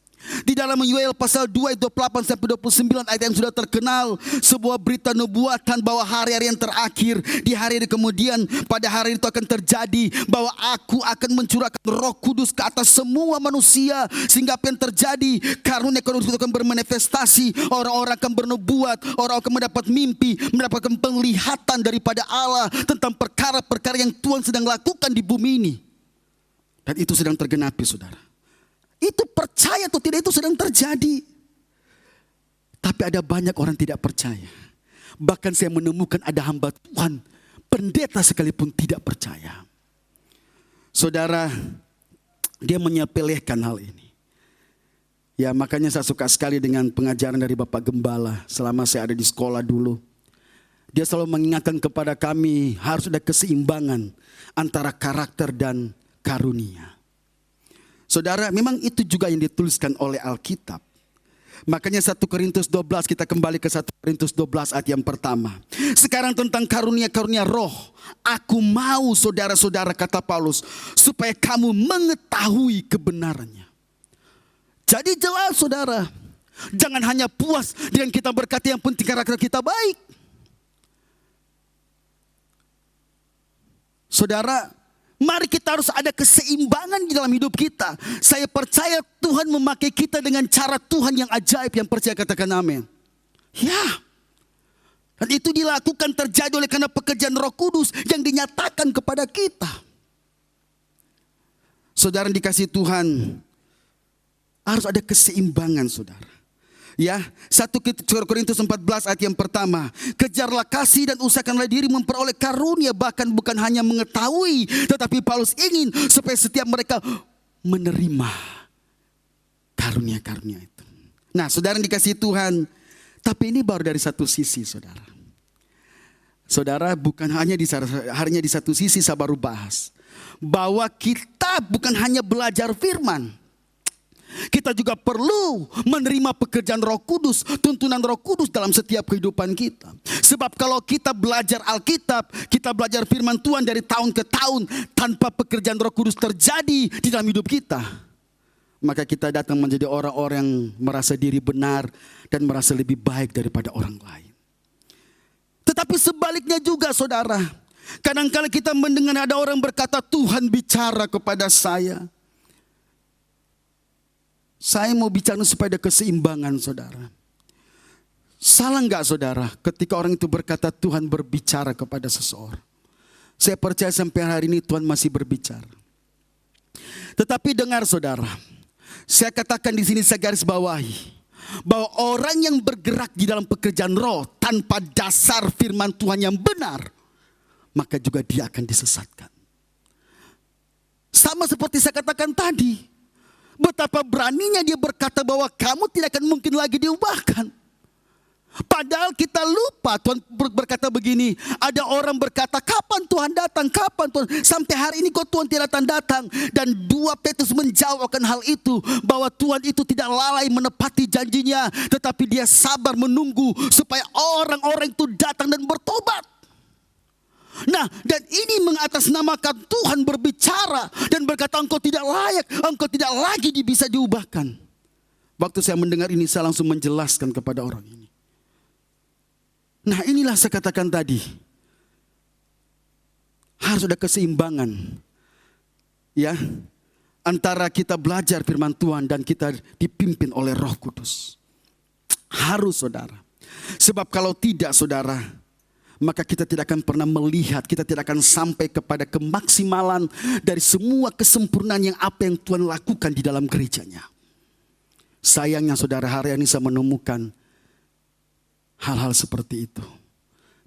Di dalam Yoel pasal 2 ayat 28 sampai 29 ayat yang sudah terkenal, sebuah berita nubuatan bahwa hari-hari yang terakhir, di hari kemudian pada hari itu akan terjadi bahwa aku akan mencurahkan Roh Kudus ke atas semua manusia, sehingga apa yang terjadi, karunia-karunia itu akan bermanifestasi, orang-orang akan bernubuat, orang akan mendapat mimpi, mendapatkan penglihatan daripada Allah tentang perkara-perkara yang Tuhan sedang lakukan di bumi ini. Dan itu sedang tergenapi saudara. Itu percaya atau tidak itu sedang terjadi. Tapi ada banyak orang tidak percaya. Bahkan saya menemukan ada hamba Tuhan, pendeta sekalipun tidak percaya. Saudara, dia menyepelekan hal ini. Ya, makanya saya suka sekali dengan pengajaran dari Bapak Gembala selama saya ada di sekolah dulu. Dia selalu mengingatkan kepada kami harus ada keseimbangan antara karakter dan karunia. Saudara, memang itu juga yang dituliskan oleh Alkitab. Makanya 1 Korintus 12, kita kembali ke 1 Korintus 12 ayat yang pertama. Sekarang tentang karunia-karunia roh. Aku mau saudara-saudara, kata Paulus, supaya kamu mengetahui kebenarannya. Jadi jelas saudara, jangan hanya puas dengan kita berkata yang penting karakter kita baik. Saudara, mari kita harus ada keseimbangan di dalam hidup kita. Saya percaya Tuhan memakai kita dengan cara Tuhan yang ajaib. Yang percaya katakan amin. Ya. Dan itu dilakukan terjadi oleh karena pekerjaan Roh Kudus yang dinyatakan kepada kita. Saudara yang dikasihi Tuhan, harus ada keseimbangan saudara. Ya, 1 Korintus 14 ayat yang pertama. Kejarlah kasih dan usahakanlah diri memperoleh karunia, bahkan bukan hanya mengetahui, tetapi Paulus ingin supaya setiap mereka menerima karunia-karunia itu. Nah, saudara yang dikasihi Tuhan, tapi ini baru dari satu sisi, saudara. Saudara, bukan hanya di satu sisi saya baru bahas bahwa kita bukan hanya belajar firman. Kita juga perlu menerima pekerjaan Roh Kudus, tuntunan Roh Kudus dalam setiap kehidupan kita. Sebab kalau kita belajar Alkitab, kita belajar firman Tuhan dari tahun ke tahun tanpa pekerjaan Roh Kudus terjadi di dalam hidup kita, maka kita datang menjadi orang-orang yang merasa diri benar dan merasa lebih baik daripada orang lain. Tetapi sebaliknya juga saudara, kadang-kala kita mendengar ada orang berkata, Tuhan bicara kepada saya. Saya mau bicara supaya ada keseimbangan saudara. Salah enggak saudara ketika orang itu berkata Tuhan berbicara kepada seseorang? Saya percaya sampai hari ini Tuhan masih berbicara. Tetapi dengar saudara, saya katakan di sini, saya garis bawahi bahwa orang yang bergerak di dalam pekerjaan roh tanpa dasar firman Tuhan yang benar, maka juga dia akan disesatkan. Sama seperti saya katakan tadi. Betapa beraninya dia berkata bahwa kamu tidak akan mungkin lagi diubahkan. Padahal kita lupa Tuhan berkata begini. Ada orang berkata, kapan Tuhan datang? Kapan Tuhan? Sampai hari ini kok Tuhan tidak datang. Dan 2 Petrus menjawab akan hal itu. Bahwa Tuhan itu tidak lalai menepati janjinya. Tetapi dia sabar menunggu supaya orang-orang itu datang dan bertobat. Nah, dan ini mengatasnamakan Tuhan berbicara dan berkata engkau tidak layak, engkau tidak lagi bisa diubahkan. Waktu saya mendengar ini saya langsung menjelaskan kepada orang ini. Nah, inilah saya katakan tadi. Harus ada keseimbangan. Ya, antara kita belajar firman Tuhan dan kita dipimpin oleh Roh Kudus. Harus saudara. Sebab kalau tidak saudara, maka kita tidak akan pernah melihat, kita tidak akan sampai kepada kemaksimalan dari semua kesempurnaan yang apa yang Tuhan lakukan di dalam gerejanya. Sayangnya saudara, hari ini saya menemukan hal-hal seperti itu.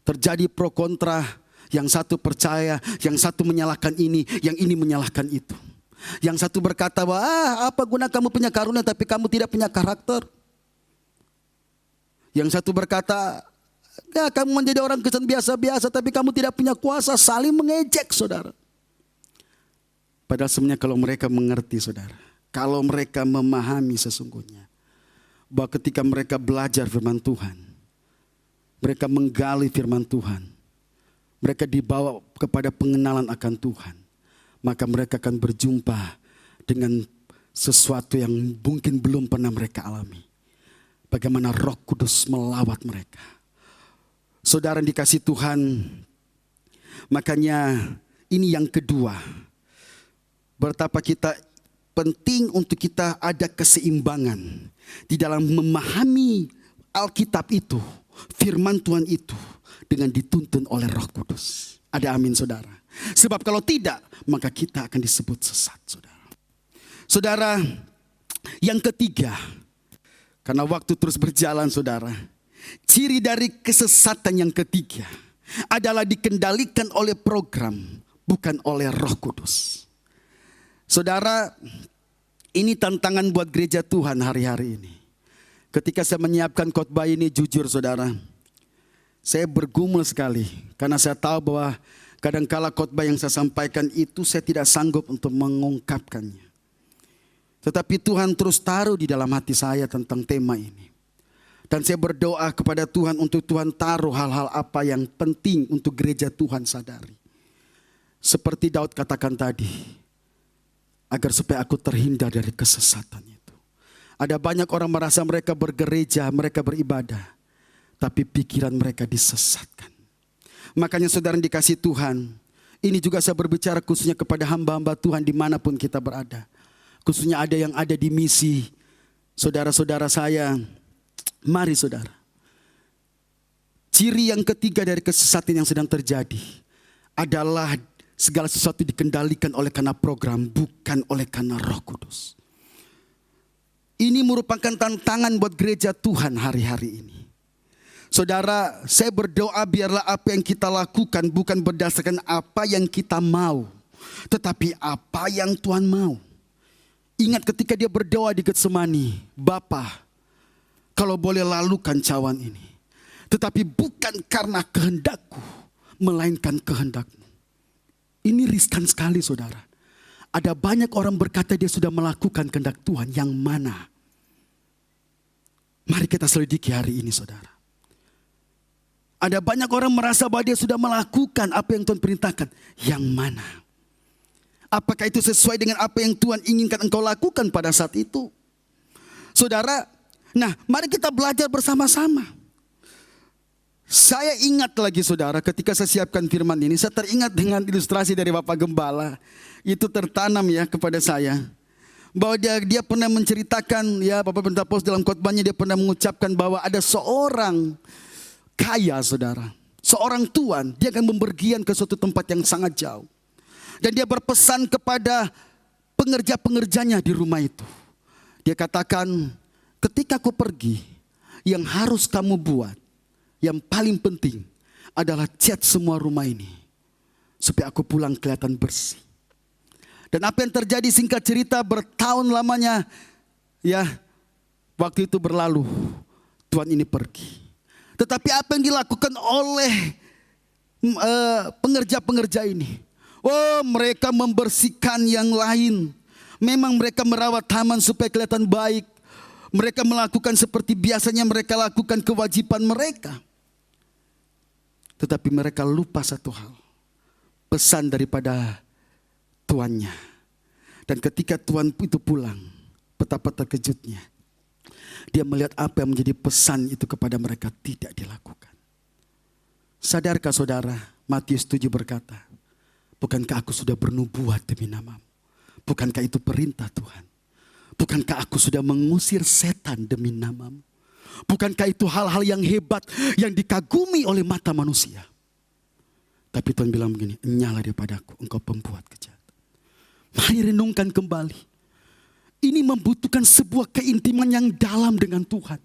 Terjadi pro kontra, yang satu percaya, yang satu menyalahkan ini, yang ini menyalahkan itu. Yang satu berkata bahwa apa guna kamu punya karunia tapi kamu tidak punya karakter. Yang satu berkata, ya, kamu menjadi orang Kristen biasa-biasa tapi kamu tidak punya kuasa, saling mengejek saudara. Padahal sebenarnya kalau mereka mengerti saudara, kalau mereka memahami sesungguhnya bahwa ketika mereka belajar firman Tuhan, mereka menggali firman Tuhan, mereka dibawa kepada pengenalan akan Tuhan, maka mereka akan berjumpa dengan sesuatu yang mungkin belum pernah mereka alami. Bagaimana Roh Kudus melawat mereka. Saudara yang dikasih Tuhan, makanya ini yang kedua. Betapa kita penting untuk kita ada keseimbangan di dalam memahami Alkitab itu, firman Tuhan itu dengan dituntun oleh Roh Kudus. Ada amin saudara. Sebab kalau tidak, maka kita akan disebut sesat saudara. Saudara, yang ketiga, karena waktu terus berjalan saudara, ciri dari kesesatan yang ketiga adalah dikendalikan oleh program, bukan oleh Roh Kudus. Saudara, ini tantangan buat gereja Tuhan hari-hari ini. Ketika saya menyiapkan khotbah ini, jujur saudara, saya bergumul sekali. Karena saya tahu bahwa kadangkala khotbah yang saya sampaikan itu saya tidak sanggup untuk mengungkapkannya. Tetapi Tuhan terus taruh di dalam hati saya tentang tema ini. Dan saya berdoa kepada Tuhan untuk Tuhan taruh hal-hal apa yang penting untuk gereja Tuhan sadari. Seperti Daud katakan tadi, agar supaya aku terhindar dari kesesatan itu. Ada banyak orang merasa mereka bergereja, mereka beribadah, tapi pikiran mereka disesatkan. Makanya saudara yang dikasih Tuhan, Ini juga saya berbicara khususnya kepada hamba-hamba Tuhan dimanapun kita berada. Khususnya ada yang ada di misi. Saudara-saudara saya, mari saudara. Ciri yang ketiga dari kesesatan yang sedang terjadi adalah segala sesuatu dikendalikan oleh karena program, bukan oleh karena Roh Kudus. Ini merupakan tantangan buat gereja Tuhan hari-hari ini. Saudara, saya berdoa biarlah apa yang kita lakukan bukan berdasarkan apa yang kita mau, tetapi apa yang Tuhan mau. Ingat ketika dia berdoa di Getsemani, Bapa, kalau boleh lalukan cawan ini. Tetapi bukan karena kehendakku, melainkan kehendakmu. Ini riskan sekali saudara. Ada banyak orang berkata dia sudah melakukan kehendak Tuhan. Yang mana? Mari kita selidiki hari ini saudara. Ada banyak orang merasa bahwa dia sudah melakukan apa yang Tuhan perintahkan. Yang mana? Apakah itu sesuai dengan apa yang Tuhan inginkan engkau lakukan pada saat itu? Saudara, nah mari kita belajar bersama-sama. Saya ingat lagi saudara ketika saya siapkan firman ini. Saya teringat dengan ilustrasi dari Bapak Gembala. Itu tertanam ya kepada saya. Bahwa dia pernah menceritakan ya Bapak Pentapos dalam khotbahnya dia pernah mengucapkan bahwa ada seorang kaya saudara. Seorang tuan dia akan bepergian ke suatu tempat yang sangat jauh. Dan dia berpesan kepada pengerja-pengerjanya di rumah itu. Dia katakan, ketika aku pergi, yang harus kamu buat, yang paling penting adalah cat semua rumah ini. Supaya aku pulang kelihatan bersih. Dan apa yang terjadi singkat cerita bertahun lamanya, ya waktu itu berlalu, tuan ini pergi. Tetapi apa yang dilakukan oleh pengerja-pengerja ini? Oh, mereka membersihkan yang lain. Memang mereka merawat taman supaya kelihatan baik. Mereka melakukan seperti biasanya mereka lakukan kewajiban mereka. Tetapi mereka lupa satu hal. Pesan daripada tuannya. Dan ketika tuan itu pulang, betapa terkejutnya. Dia melihat apa yang menjadi pesan itu kepada mereka tidak dilakukan. Sadarkah saudara, Matius 7 berkata, bukankah aku sudah bernubuat demi namamu? Bukankah itu perintah Tuhan? Bukankah aku sudah mengusir setan demi namamu? Bukankah itu hal-hal yang hebat yang dikagumi oleh mata manusia? Tapi Tuhan bilang begini, enyalah daripadaku engkau pembuat kejahatan. Mari renungkan kembali. Ini membutuhkan sebuah keintiman yang dalam dengan Tuhan.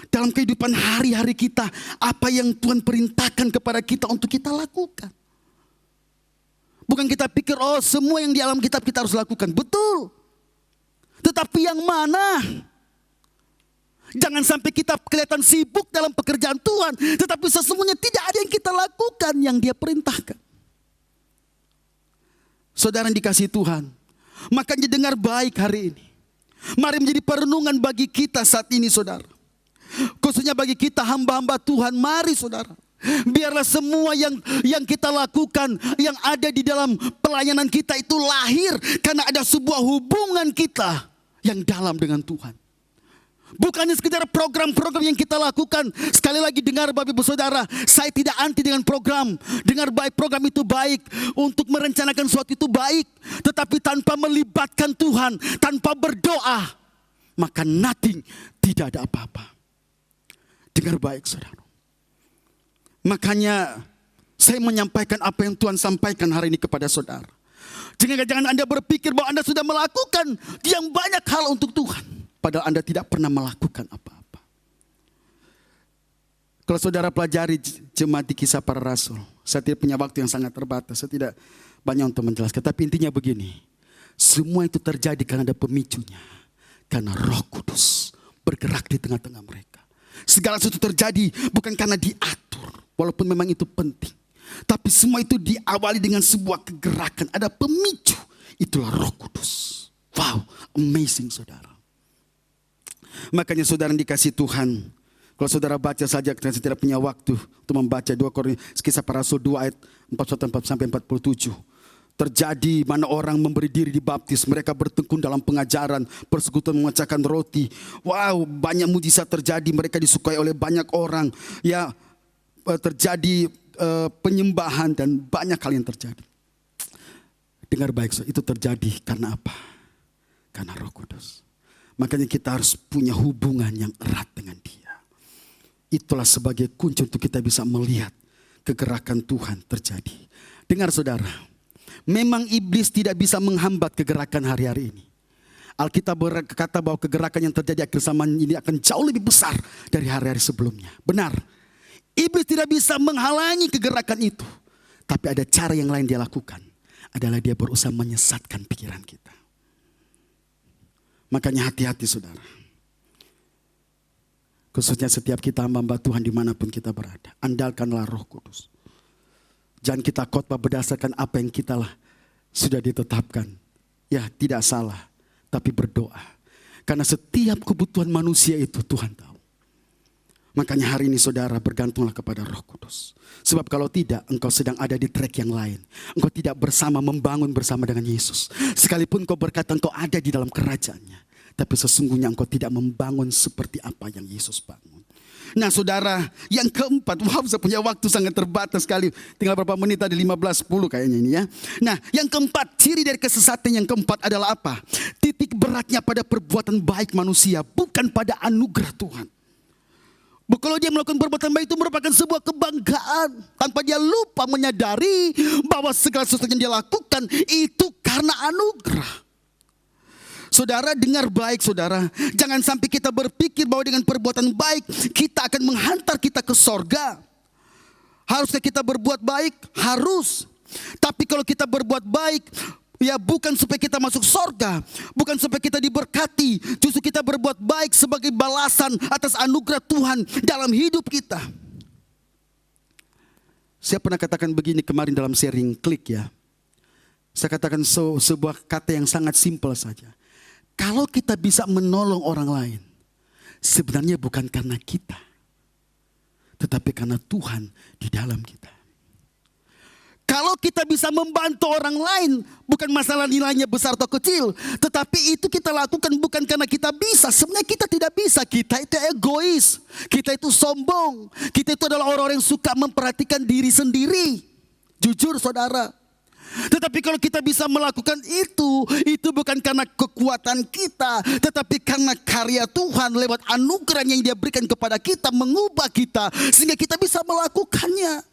Dalam kehidupan hari-hari kita, apa yang Tuhan perintahkan kepada kita untuk kita lakukan. Bukan kita pikir, oh semua yang di alam kitab kita harus lakukan. Betul. Tetapi yang mana? Jangan sampai kita kelihatan sibuk dalam pekerjaan Tuhan. Tetapi sesungguhnya tidak ada yang kita lakukan yang Dia perintahkan. Saudara yang dikasihi Tuhan. Makanya dengar baik hari ini. Mari menjadi perenungan bagi kita saat ini saudara. Khususnya bagi kita hamba-hamba Tuhan. Mari saudara. Biarlah semua yang kita lakukan, yang ada di dalam pelayanan kita itu lahir karena ada sebuah hubungan kita yang dalam dengan Tuhan. Bukannya sekedar program-program yang kita lakukan. Sekali lagi dengar Bapak Ibu Saudara, saya tidak anti dengan program. Dengar baik, program itu baik. Untuk merencanakan sesuatu itu baik. Tetapi tanpa melibatkan Tuhan, tanpa berdoa, maka nothing, tidak ada apa-apa. Dengar baik saudara. Makanya saya menyampaikan apa yang Tuhan sampaikan hari ini kepada saudara. Jangan Anda berpikir bahwa Anda sudah melakukan yang banyak hal untuk Tuhan. Padahal Anda tidak pernah melakukan apa-apa. Kalau saudara pelajari jemaat di Kisah Para Rasul. Saya tidak punya waktu yang sangat terbatas. Saya tidak banyak untuk menjelaskan. Tapi intinya begini. Semua itu terjadi karena ada pemicunya. Karena Roh Kudus bergerak di tengah-tengah mereka. Segala sesuatu terjadi bukan karena diatur. Walaupun memang itu penting. Tapi semua itu diawali dengan sebuah kegerakan. Ada pemicu. Itulah Roh Kudus. Wow, amazing saudara. Makanya saudara yang dikasih Tuhan. Kalau saudara baca saja, saya tidak punya waktu untuk membaca 2 Korintus, Kisah Para Rasul 2 ayat 41 sampai 47. Terjadi mana orang memberi diri dibaptis, mereka bertekun dalam pengajaran, persekutuan memecahkan roti. Wow, banyak mujizat terjadi, mereka disukai oleh banyak orang. Ya, terjadi penyembahan dan banyak hal yang terjadi. Dengar baik, itu terjadi karena apa? Karena Roh Kudus. Makanya kita harus punya hubungan yang erat dengan Dia. Itulah sebagai kunci untuk kita bisa melihat kegerakan Tuhan terjadi. Dengar saudara, memang iblis tidak bisa menghambat kegerakan hari-hari ini. Alkitab berkata bahwa kegerakan yang terjadi akhir zaman ini akan jauh lebih besar dari hari-hari sebelumnya. Benar, iblis tidak bisa menghalangi kegerakan itu. Tapi ada cara yang lain dia lakukan. Adalah dia berusaha menyesatkan pikiran kita. Makanya hati-hati saudara. Khususnya setiap kita hamba Tuhan dimanapun kita berada. Andalkanlah Roh Kudus. Jangan kita khotbah berdasarkan apa yang kita sudah ditetapkan. Ya tidak salah. Tapi berdoa. Karena setiap kebutuhan manusia itu Tuhan tahu. Makanya hari ini saudara bergantunglah kepada Roh Kudus. Sebab kalau tidak engkau sedang ada di track yang lain. Engkau tidak membangun bersama dengan Yesus. Sekalipun kau berkata engkau ada di dalam kerajaannya. Tapi sesungguhnya engkau tidak membangun seperti apa yang Yesus bangun. Nah saudara, yang keempat, saya punya waktu sangat terbatas sekali. Tinggal berapa menit tadi, 15-10 kayaknya ini ya. Nah yang keempat, ciri dari kesesatan yang keempat adalah apa? Titik beratnya pada perbuatan baik manusia, bukan pada anugerah Tuhan. Kalau dia melakukan perbuatan baik itu merupakan sebuah kebanggaan. Tanpa dia lupa menyadari bahwa segala sesuatu yang dia lakukan itu karena anugerah. Saudara dengar baik saudara. Jangan sampai kita berpikir bahwa dengan perbuatan baik kita akan menghantar kita ke sorga. Haruskah kita berbuat baik? Harus. Tapi kalau kita berbuat baik, ya bukan supaya kita masuk sorga, bukan supaya kita diberkati. Justru kita berbuat baik sebagai balasan atas anugerah Tuhan dalam hidup kita. Saya pernah katakan begini kemarin dalam sharing klik ya. Saya katakan sebuah kata yang sangat simpel saja. Kalau kita bisa menolong orang lain, sebenarnya bukan karena kita, tetapi karena Tuhan di dalam kita. Kalau kita bisa membantu orang lain, bukan masalah nilainya besar atau kecil, tetapi itu kita lakukan bukan karena kita bisa. Sebenarnya kita tidak bisa, kita itu egois, kita itu sombong, kita itu adalah orang-orang yang suka memperhatikan diri sendiri. Jujur saudara. Tetapi kalau kita bisa melakukan itu bukan karena kekuatan kita, tetapi karena karya Tuhan lewat anugerah yang Dia berikan kepada kita, mengubah kita, sehingga kita bisa melakukannya.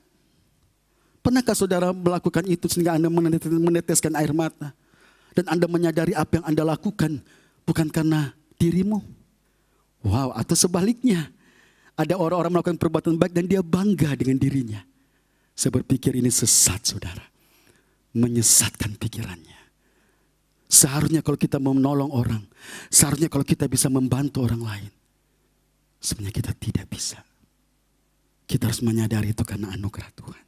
Pernahkah saudara melakukan itu sehingga Anda meneteskan air mata? Dan Anda menyadari apa yang Anda lakukan bukan karena dirimu. Wow, atau sebaliknya. Ada orang-orang melakukan perbuatan baik dan dia bangga dengan dirinya. Saya berpikir ini sesat saudara. Menyesatkan pikirannya. Seharusnya kalau kita mau menolong orang, seharusnya kalau kita bisa membantu orang lain, sebenarnya kita tidak bisa. Kita harus menyadari itu karena anugerah Tuhan.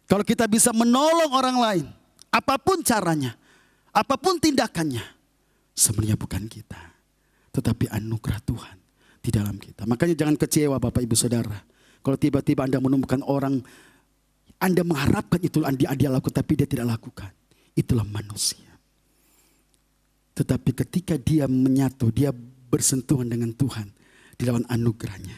Kalau kita bisa menolong orang lain, apapun caranya, apapun tindakannya, sebenarnya bukan kita, tetapi anugerah Tuhan di dalam kita. Makanya jangan kecewa Bapak Ibu Saudara. Kalau tiba-tiba Anda menemukan orang, Anda mengharapkan itu dia lakukan, tapi dia tidak lakukan. Itulah manusia. Tetapi ketika dia menyatu, dia bersentuhan dengan Tuhan di dalam anugerahnya,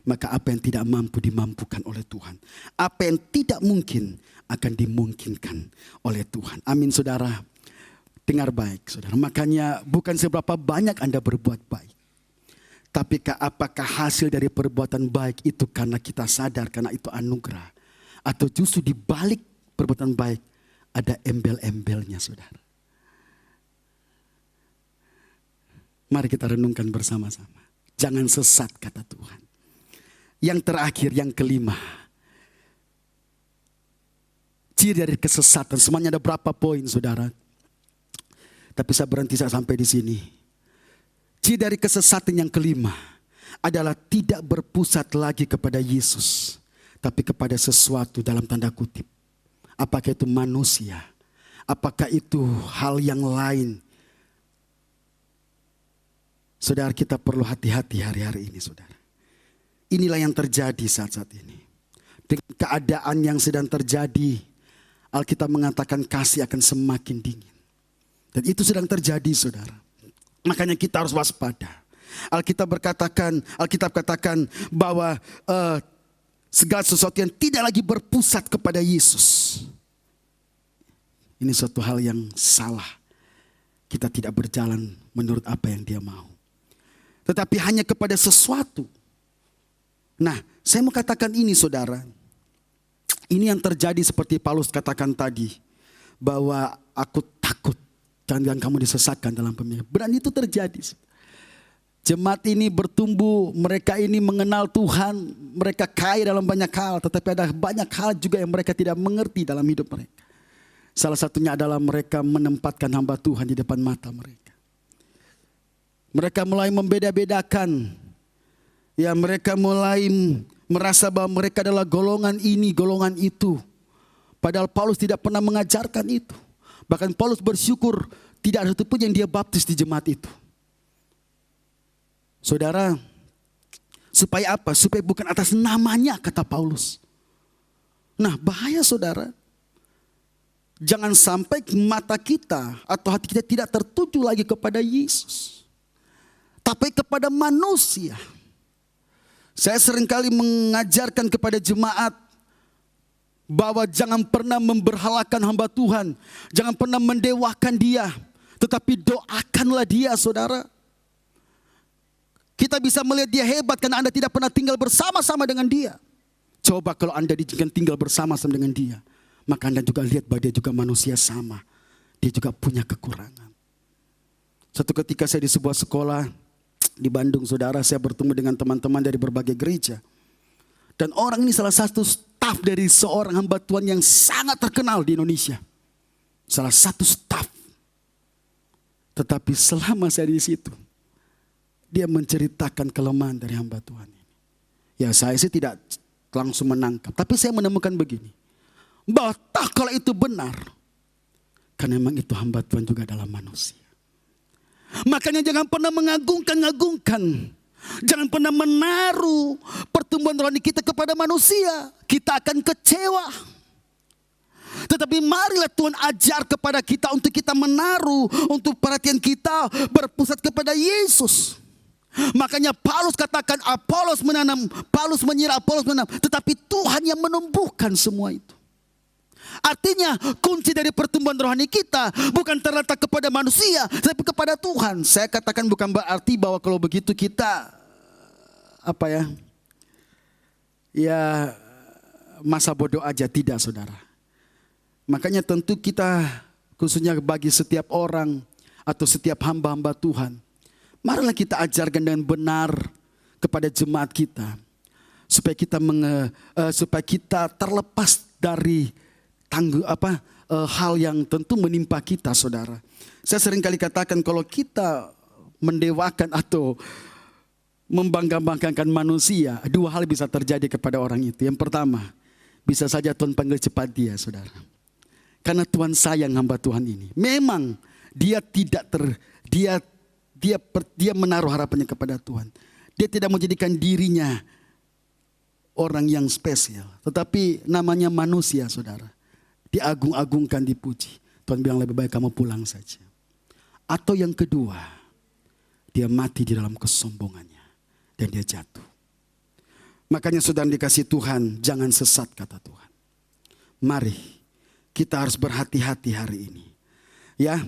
maka apa yang tidak mampu dimampukan oleh Tuhan. Apa yang tidak mungkin akan dimungkinkan oleh Tuhan. Amin saudara. Dengar baik saudara. Makanya bukan seberapa banyak Anda berbuat baik. Tapi apakah hasil dari perbuatan baik itu karena kita sadar, karena itu anugerah. Atau justru di balik perbuatan baik ada embel-embelnya saudara. Mari kita renungkan bersama-sama. Jangan sesat kata Tuhan. Yang terakhir, yang kelima. Ciri dari kesesatan. Semuanya ada berapa poin saudara. Tapi saya berhenti sampai di sini. Ciri dari kesesatan yang kelima adalah tidak berpusat lagi kepada Yesus. Tapi kepada sesuatu dalam tanda kutip. Apakah itu manusia? Apakah itu hal yang lain? Saudara, kita perlu hati-hati hari-hari ini saudara. Inilah yang terjadi saat-saat ini. Dengan keadaan yang sedang terjadi, Alkitab mengatakan kasih akan semakin dingin. Dan itu sedang terjadi saudara. Makanya kita harus waspada. Alkitab katakan bahwa segala sesuatu yang tidak lagi berpusat kepada Yesus. ini suatu hal yang salah. Kita tidak berjalan menurut apa yang dia mau. Tetapi hanya kepada sesuatu. Nah, saya mau katakan ini saudara. Ini yang terjadi seperti Paulus katakan tadi. Bahwa aku takut jangan kamu disesatkan dalam pemikiran. Benar itu terjadi. Jemaat ini bertumbuh, mereka ini mengenal Tuhan. Mereka kaya dalam banyak hal. Tetapi ada banyak hal juga yang mereka tidak mengerti dalam hidup mereka. Salah satunya adalah mereka menempatkan hamba Tuhan di depan mata mereka. Mereka mulai membeda-bedakan. Ya, mereka mulai merasa bahwa mereka adalah golongan ini, golongan itu. Padahal Paulus tidak pernah mengajarkan itu. Bahkan Paulus bersyukur tidak ada satupun yang dia baptis di jemaat itu. Saudara, supaya apa? Supaya bukan atas namanya, kata Paulus. Nah, bahaya saudara. Jangan sampai mata kita atau hati kita tidak tertuju lagi kepada Yesus, tapi kepada manusia. Saya seringkali mengajarkan kepada jemaat bahwa jangan pernah memberhalakan hamba Tuhan. Jangan pernah mendewakan dia. Tetapi doakanlah dia saudara. Kita bisa melihat dia hebat karena Anda tidak pernah tinggal bersama-sama dengan dia. Coba kalau Anda diizinkan tinggal bersama-sama dengan dia. Maka Anda juga lihat bahwa dia juga manusia sama. Dia juga punya kekurangan. Suatu ketika saya di sebuah sekolah di Bandung saudara, saya bertemu dengan teman-teman dari berbagai gereja. Dan orang ini salah satu staf dari seorang hamba Tuhan yang sangat terkenal di Indonesia. Salah satu staf. Tetapi selama saya di situ, dia menceritakan kelemahan dari hamba Tuhan ini. Ya saya sih tidak langsung menangkap. Tapi saya menemukan begini. Bahwa tak kalau itu benar. Karena memang itu hamba Tuhan juga adalah manusia. Makanya jangan pernah mengagungkan. Jangan pernah menaruh pertumbuhan rohani kita kepada manusia. Kita akan kecewa. Tetapi marilah Tuhan ajar kepada kita untuk kita menaruh. Untuk perhatian kita berpusat kepada Yesus. Makanya Paulus katakan Apolos menanam. Paulus menyiram, Apolos menanam. Tetapi Tuhan yang menumbuhkan semua itu. Artinya kunci dari pertumbuhan rohani kita bukan terletak kepada manusia, tapi kepada Tuhan. Saya katakan bukan berarti bahwa kalau begitu kita ya masa bodoh aja, tidak saudara. Makanya tentu kita khususnya bagi setiap orang atau setiap hamba-hamba Tuhan, marilah kita ajarkan dengan benar kepada jemaat kita supaya kita terlepas dari hal yang tentu menimpa kita saudara. Saya sering kali katakan kalau kita mendewakan atau membangga-banggakan manusia, dua hal bisa terjadi kepada orang itu. Yang pertama, bisa saja Tuhan panggil cepat dia saudara. Karena Tuhan sayang hamba Tuhan ini. Memang dia dia menaruh harapannya kepada Tuhan. Dia tidak menjadikan dirinya orang yang spesial. Tetapi namanya manusia saudara. Diagung-agungkan, dipuji. Tuhan bilang lebih baik kamu pulang saja. Atau yang kedua, dia mati di dalam kesombongannya. Dan dia jatuh. Makanya saudara dikasih Tuhan, jangan sesat kata Tuhan. Mari kita harus berhati-hati hari ini. Ya,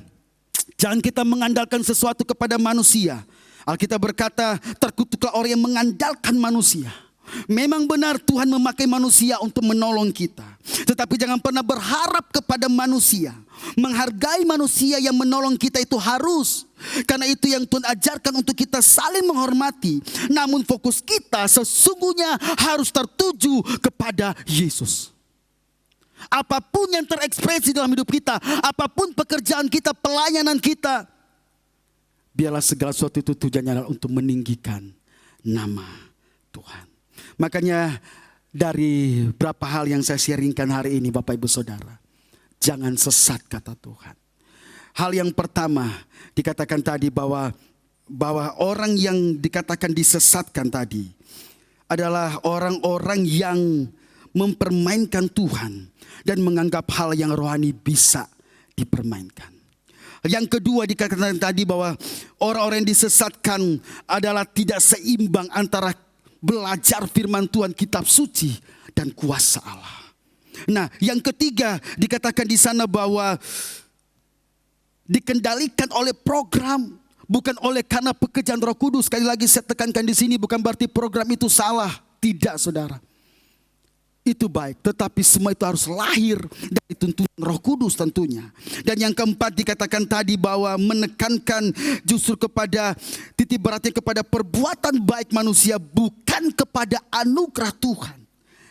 jangan kita mengandalkan sesuatu kepada manusia. Alkitab berkata, terkutuklah orang yang mengandalkan manusia. Memang benar Tuhan memakai manusia untuk menolong kita. Tetapi jangan pernah berharap kepada manusia. Menghargai manusia yang menolong kita itu harus. Karena itu yang Tuhan ajarkan untuk kita saling menghormati. Namun fokus kita sesungguhnya harus tertuju kepada Yesus. Apapun yang terekspresi dalam hidup kita, apapun pekerjaan kita, pelayanan kita, biarlah segala sesuatu itu tujuannya adalah untuk meninggikan nama Tuhan. Makanya dari berapa hal yang saya sharingkan hari ini Bapak Ibu Saudara, jangan sesat kata Tuhan. Hal yang pertama dikatakan tadi bahwa orang yang dikatakan disesatkan tadi adalah orang-orang yang mempermainkan Tuhan dan menganggap hal yang rohani bisa dipermainkan. Yang kedua dikatakan tadi bahwa orang-orang yang disesatkan adalah tidak seimbang antara belajar firman Tuhan, kitab suci, dan kuasa Allah. Nah, yang ketiga dikatakan di sana bahwa dikendalikan oleh program, bukan oleh karena pekerjaan Roh Kudus. Sekali lagi saya tekankan di sini, bukan berarti program itu salah. Tidak, saudara. Itu baik, tetapi semua itu harus lahir dari tuntunan Roh Kudus tentunya. Dan yang keempat dikatakan tadi bahwa menekankan justru kepada titik beratnya kepada perbuatan baik manusia, bukan kepada anugerah Tuhan.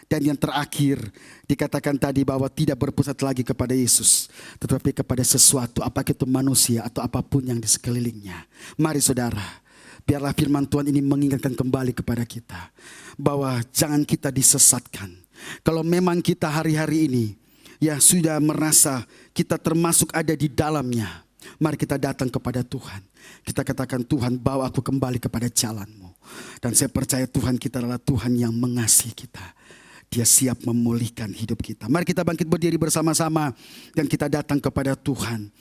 Dan yang terakhir dikatakan tadi bahwa tidak berpusat lagi kepada Yesus, tetapi kepada sesuatu, apakah itu manusia atau apapun yang di sekelilingnya. Mari saudara, biarlah firman Tuhan ini mengingatkan kembali kepada kita bahwa jangan kita disesatkan. Kalau memang kita hari-hari ini ya sudah merasa kita termasuk ada di dalamnya, mari kita datang kepada Tuhan. Kita katakan, Tuhan, bawa aku kembali kepada jalan-Mu. Dan saya percaya Tuhan kita adalah Tuhan yang mengasihi kita. Dia siap memulihkan hidup kita. Mari kita bangkit berdiri bersama-sama dan kita datang kepada Tuhan.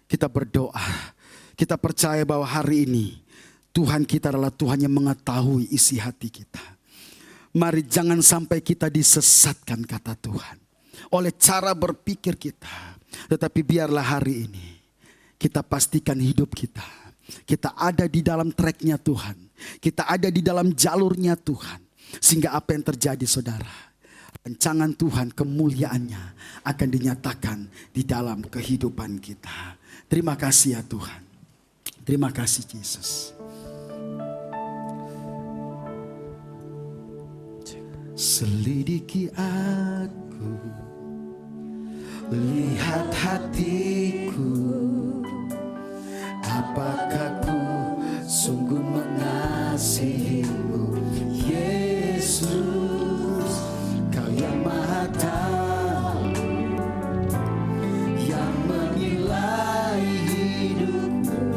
Kita berdoa. Kita percaya bahwa hari ini Tuhan kita adalah Tuhan yang mengetahui isi hati kita. Mari jangan sampai kita disesatkan, kata Tuhan, oleh cara berpikir kita. Tetapi biarlah hari ini kita pastikan hidup kita ada di dalam tracknya Tuhan. Kita ada di dalam jalurnya Tuhan. Sehingga apa yang terjadi, saudara, rancangan Tuhan, kemuliaannya akan dinyatakan di dalam kehidupan kita. Terima kasih ya Tuhan. Terima kasih Yesus. Selidiki aku, lihat hatiku, apakah ku sungguh mengasihimu, Yesus. Kau yang Maha Tahu, yang menilai hidupmu,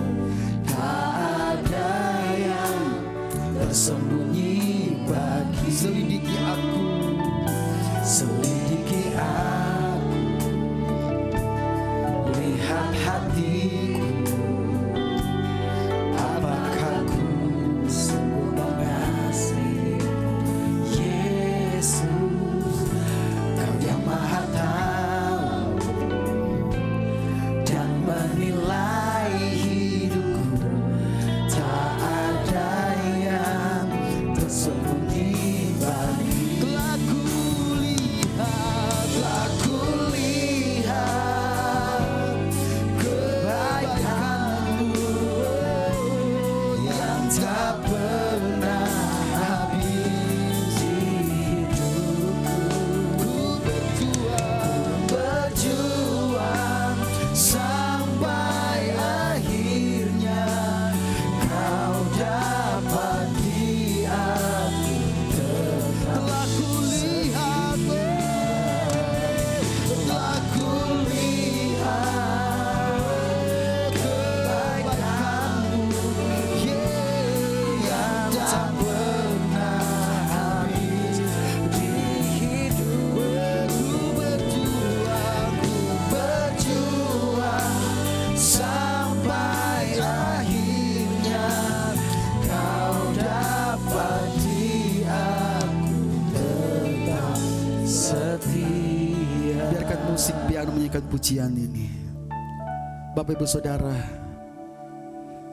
tak ada yang tersembunyi bagi. Selidiki aku, selidiki aku, lihat hatiku, apakah ku sungguh mengasihi Yesus. Kau yang Maha Tahu dan menilai hidupku, tak ada yang tersembunyi bagi. Telah kulihat kebaikan-Mu yang tak pernah habis di hidupku. Ku berjuang sampai akhirnya Kau dapati aku tetap. Telah kulihat kebaikan-Mu yang tak pernah habis di hidupku. Ku berjuang sampai akhirnya Kau dapati aku tetap setia. Biarkan musik piano menyanyikan pujian ini. Bapak Ibu Saudara,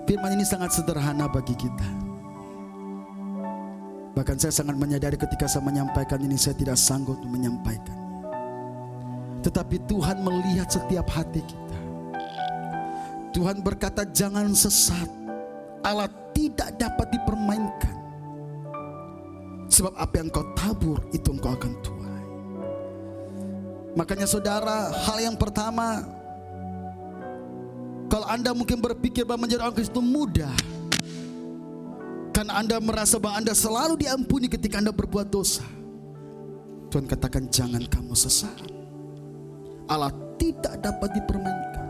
firman ini sangat sederhana bagi kita. Bahkan saya sangat menyadari ketika saya menyampaikan ini, saya tidak sanggup menyampaikannya. Tetapi Tuhan melihat setiap hati kita. Tuhan berkata, jangan sesat. Allah tidak dapat dipermainkan. Sebab apa yang kau tabur, itu engkau akan tuai. Makanya saudara, hal yang pertama, kalau Anda mungkin berpikir bahwa menjadi orang Kristen itu mudah, karena Anda merasa bahwa Anda selalu diampuni ketika Anda berbuat dosa. Tuhan katakan, jangan kamu sesat. Allah tidak dapat dipermainkan.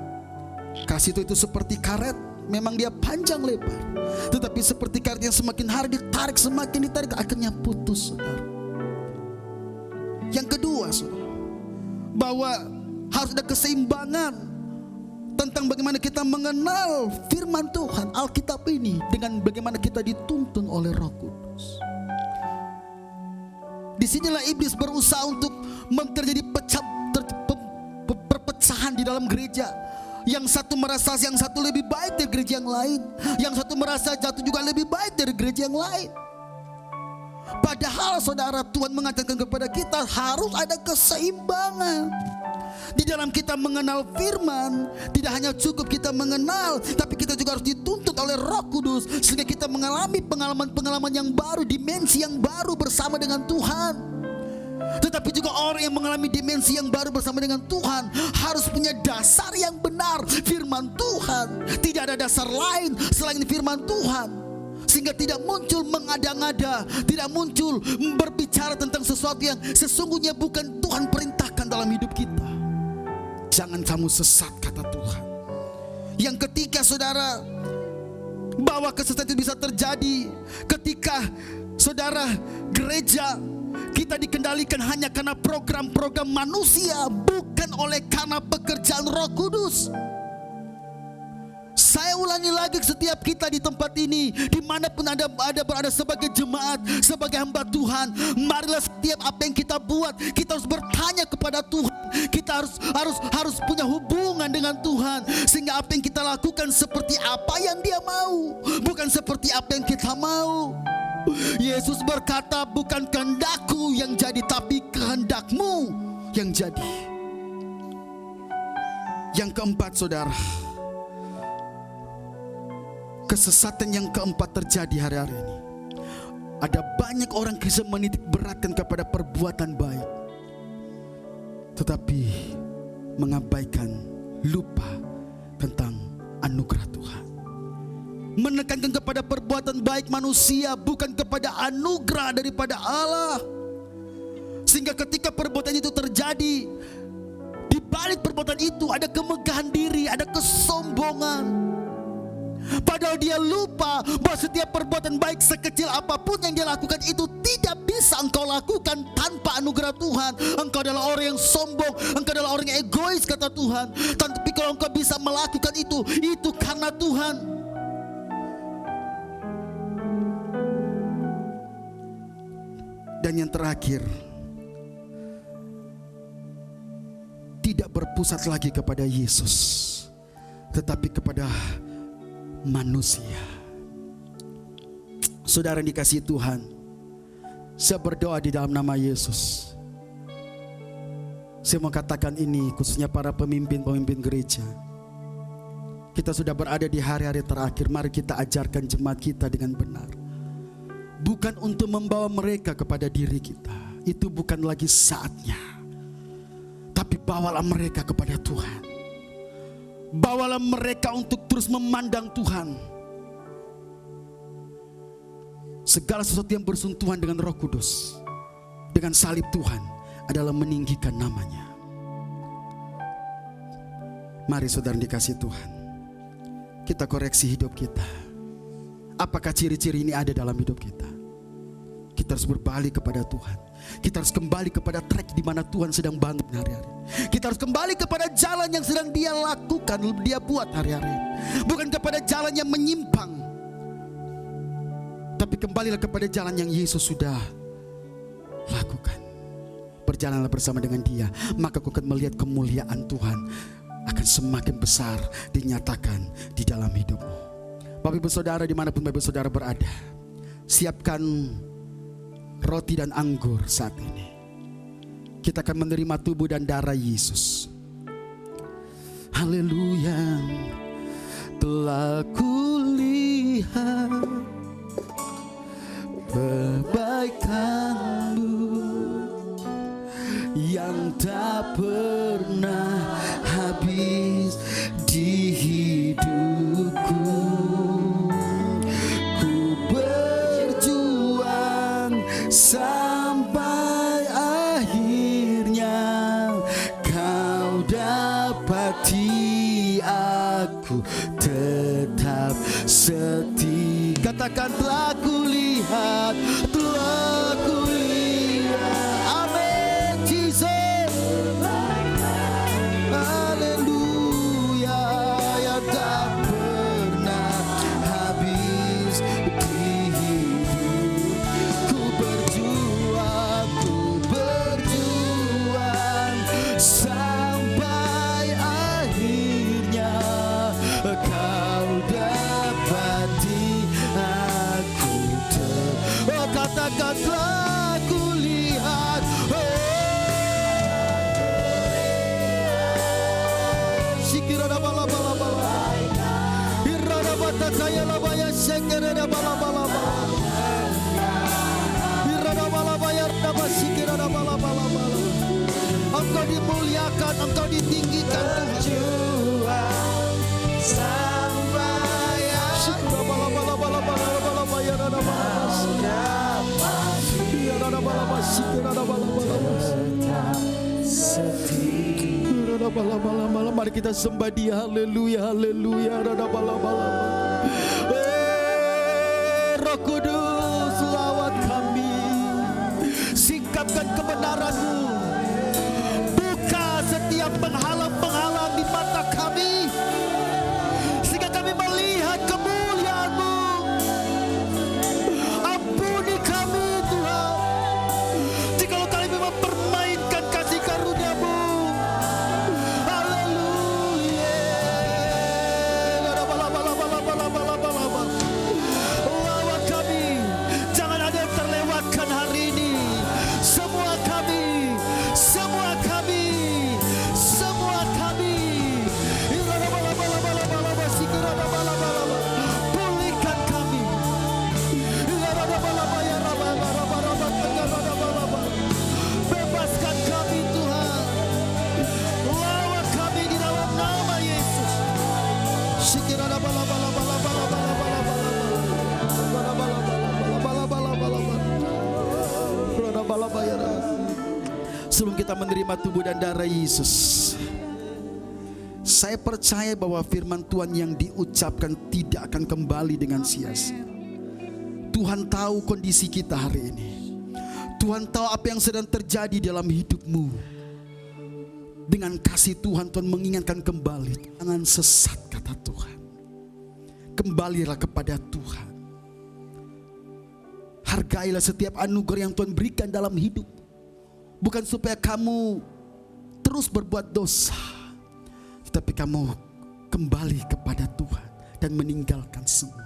Kasih itu seperti karet, memang dia panjang lebar, tetapi seperti karet yang semakin hari ditarik, semakin ditarik, akhirnya putus, saudara. Yang kedua, saudara, bahwa harus ada keseimbangan tentang bagaimana kita mengenal firman Tuhan, Alkitab ini, dengan bagaimana kita dituntun oleh Roh Kudus. Disinilah iblis berusaha untuk terjadi perpecahan di dalam gereja. Yang satu merasa yang satu lebih baik dari gereja yang lain, yang satu merasa jatuh juga lebih baik dari gereja yang lain. Padahal saudara, Tuhan mengatakan kepada kita harus ada keseimbangan. Di dalam kita mengenal firman, tidak hanya cukup kita mengenal, tapi kita juga harus dituntut oleh Roh Kudus, sehingga kita mengalami pengalaman-pengalaman yang baru, dimensi yang baru bersama dengan Tuhan. Tetapi juga orang yang mengalami dimensi yang baru bersama dengan Tuhan harus punya dasar yang benar, firman Tuhan. Tidak ada dasar lain selain firman Tuhan, sehingga tidak muncul mengada-ngada, tidak muncul berbicara tentang sesuatu yang sesungguhnya bukan Tuhan perintahkan dalam hidup kita. Jangan kamu sesat, kata Tuhan. Yang ketika saudara, bahwa kesesatan itu bisa terjadi ketika saudara, gereja kita dikendalikan hanya karena program-program manusia, bukan oleh karena pekerjaan Roh Kudus. Saya ulangi lagi, setiap kita di tempat ini, dimanapun Anda berada sebagai jemaat, sebagai hamba Tuhan, marilah setiap apa yang kita buat, kita harus bertanya kepada Tuhan. Kita harus punya hubungan dengan Tuhan, sehingga apa yang kita lakukan seperti apa yang Dia mau, bukan seperti apa yang kita mau. Yesus berkata, bukan kehendakku yang jadi, tapi kehendakmu yang jadi. Yang keempat saudara, kesesatan yang keempat terjadi hari-hari ini. Ada banyak orang Kristen menitik beratkan kepada perbuatan baik, tetapi mengabaikan, lupa tentang anugerah Tuhan. Menekankan kepada perbuatan baik manusia, bukan kepada anugerah daripada Allah. Sehingga ketika perbuatan itu terjadi, di balik perbuatan itu ada kemegahan diri, ada kesombongan. Padahal dia lupa bahwa setiap perbuatan baik sekecil apapun yang dia lakukan itu tidak bisa engkau lakukan tanpa anugerah Tuhan. Engkau adalah orang yang sombong, engkau adalah orang yang egois, kata Tuhan. Tapi kalau engkau bisa melakukan itu karena Tuhan. Dan yang terakhir, tidak berpusat lagi kepada Yesus, tetapi kepada manusia. Saudara yang dikasihi Tuhan, saya berdoa di dalam nama Yesus. Saya mau katakan ini khususnya para pemimpin-pemimpin gereja. Kita sudah berada di hari-hari terakhir, mari kita ajarkan jemaat kita dengan benar. Bukan untuk membawa mereka kepada diri kita, itu bukan lagi saatnya. Tapi bawalah mereka kepada Tuhan. Bawalah mereka untuk terus memandang Tuhan. Segala sesuatu yang bersentuhan dengan Roh Kudus, dengan salib Tuhan, adalah meninggikan namanya. Mari saudara dikasihi Tuhan, kita koreksi hidup kita. Apakah ciri-ciri ini ada dalam hidup kita? Kita harus berbalik kepada Tuhan. Kita harus kembali kepada track di mana Tuhan sedang bangun hari-hari. Kita harus kembali kepada jalan yang sedang Dia lakukan, Dia buat hari-hari. Bukan kepada jalan yang menyimpang, tapi kembalilah kepada jalan yang Yesus sudah lakukan. Berjalanlah bersama dengan Dia, maka kau akan melihat kemuliaan Tuhan akan semakin besar dinyatakan di dalam hidupmu. Bapak Ibu Saudara, dimanapun Bapak Ibu Saudara berada, siapkan roti dan anggur saat ini. Kita akan menerima tubuh dan darah Yesus. Haleluya. Telah kulihat kebaikan-Mu yang tak pernah habis di hidupku. Sampai akhirnya Kau dapati aku tetap setia. Katakan telah kulihat, amin Jesus. Haleluya, yang tak pernah habis di hidupku. Berjuang katakan telah kulihat. Sikirada bala bala bala. Irada bata kaya labaya sekirada bala bala bala. Irada bala bayar daba sikirada bala bala bala. Engkau dimuliakan, Engkau ditinggikan Tuhan. Sampai sikirada bala bala bala bala bala bayar daba bala. Irada bala bala sikirada bala bala bala. Mari kita sembah Dia. Haleluya, haleluya. Roh Kudus, lawat kami, singkapkan kebenaran-Mu, buka setiap penghalang-penghalang di mata kami, sehingga kami melihat kemuliaan-Mu. Ampuni kami Tuhan, jikalau kami memang permainkan kasih karunia-Mu. Lawat kami, jangan ada yang terlewatkan hari ini. Semua kami, semua kami, semua kami. Pulihkan kami. Bebaskan kami Tuhan. Lawat kami di dalam nama Yesus. Sebelum kita menerima tubuh dan darah Yesus, saya percaya bahwa firman Tuhan yang diucapkan tidak akan kembali dengan sia-sia. Tuhan tahu kondisi kita hari ini. Tuhan tahu apa yang sedang terjadi dalam hidupmu. Dengan kasih Tuhan, Tuhan mengingatkan kembali, jangan sesat, kata Tuhan. Kembalilah kepada Tuhan. Hargailah setiap anugerah yang Tuhan berikan dalam hidup. Bukan supaya kamu terus berbuat dosa, tetapi kamu kembali kepada Tuhan dan meninggalkan semua.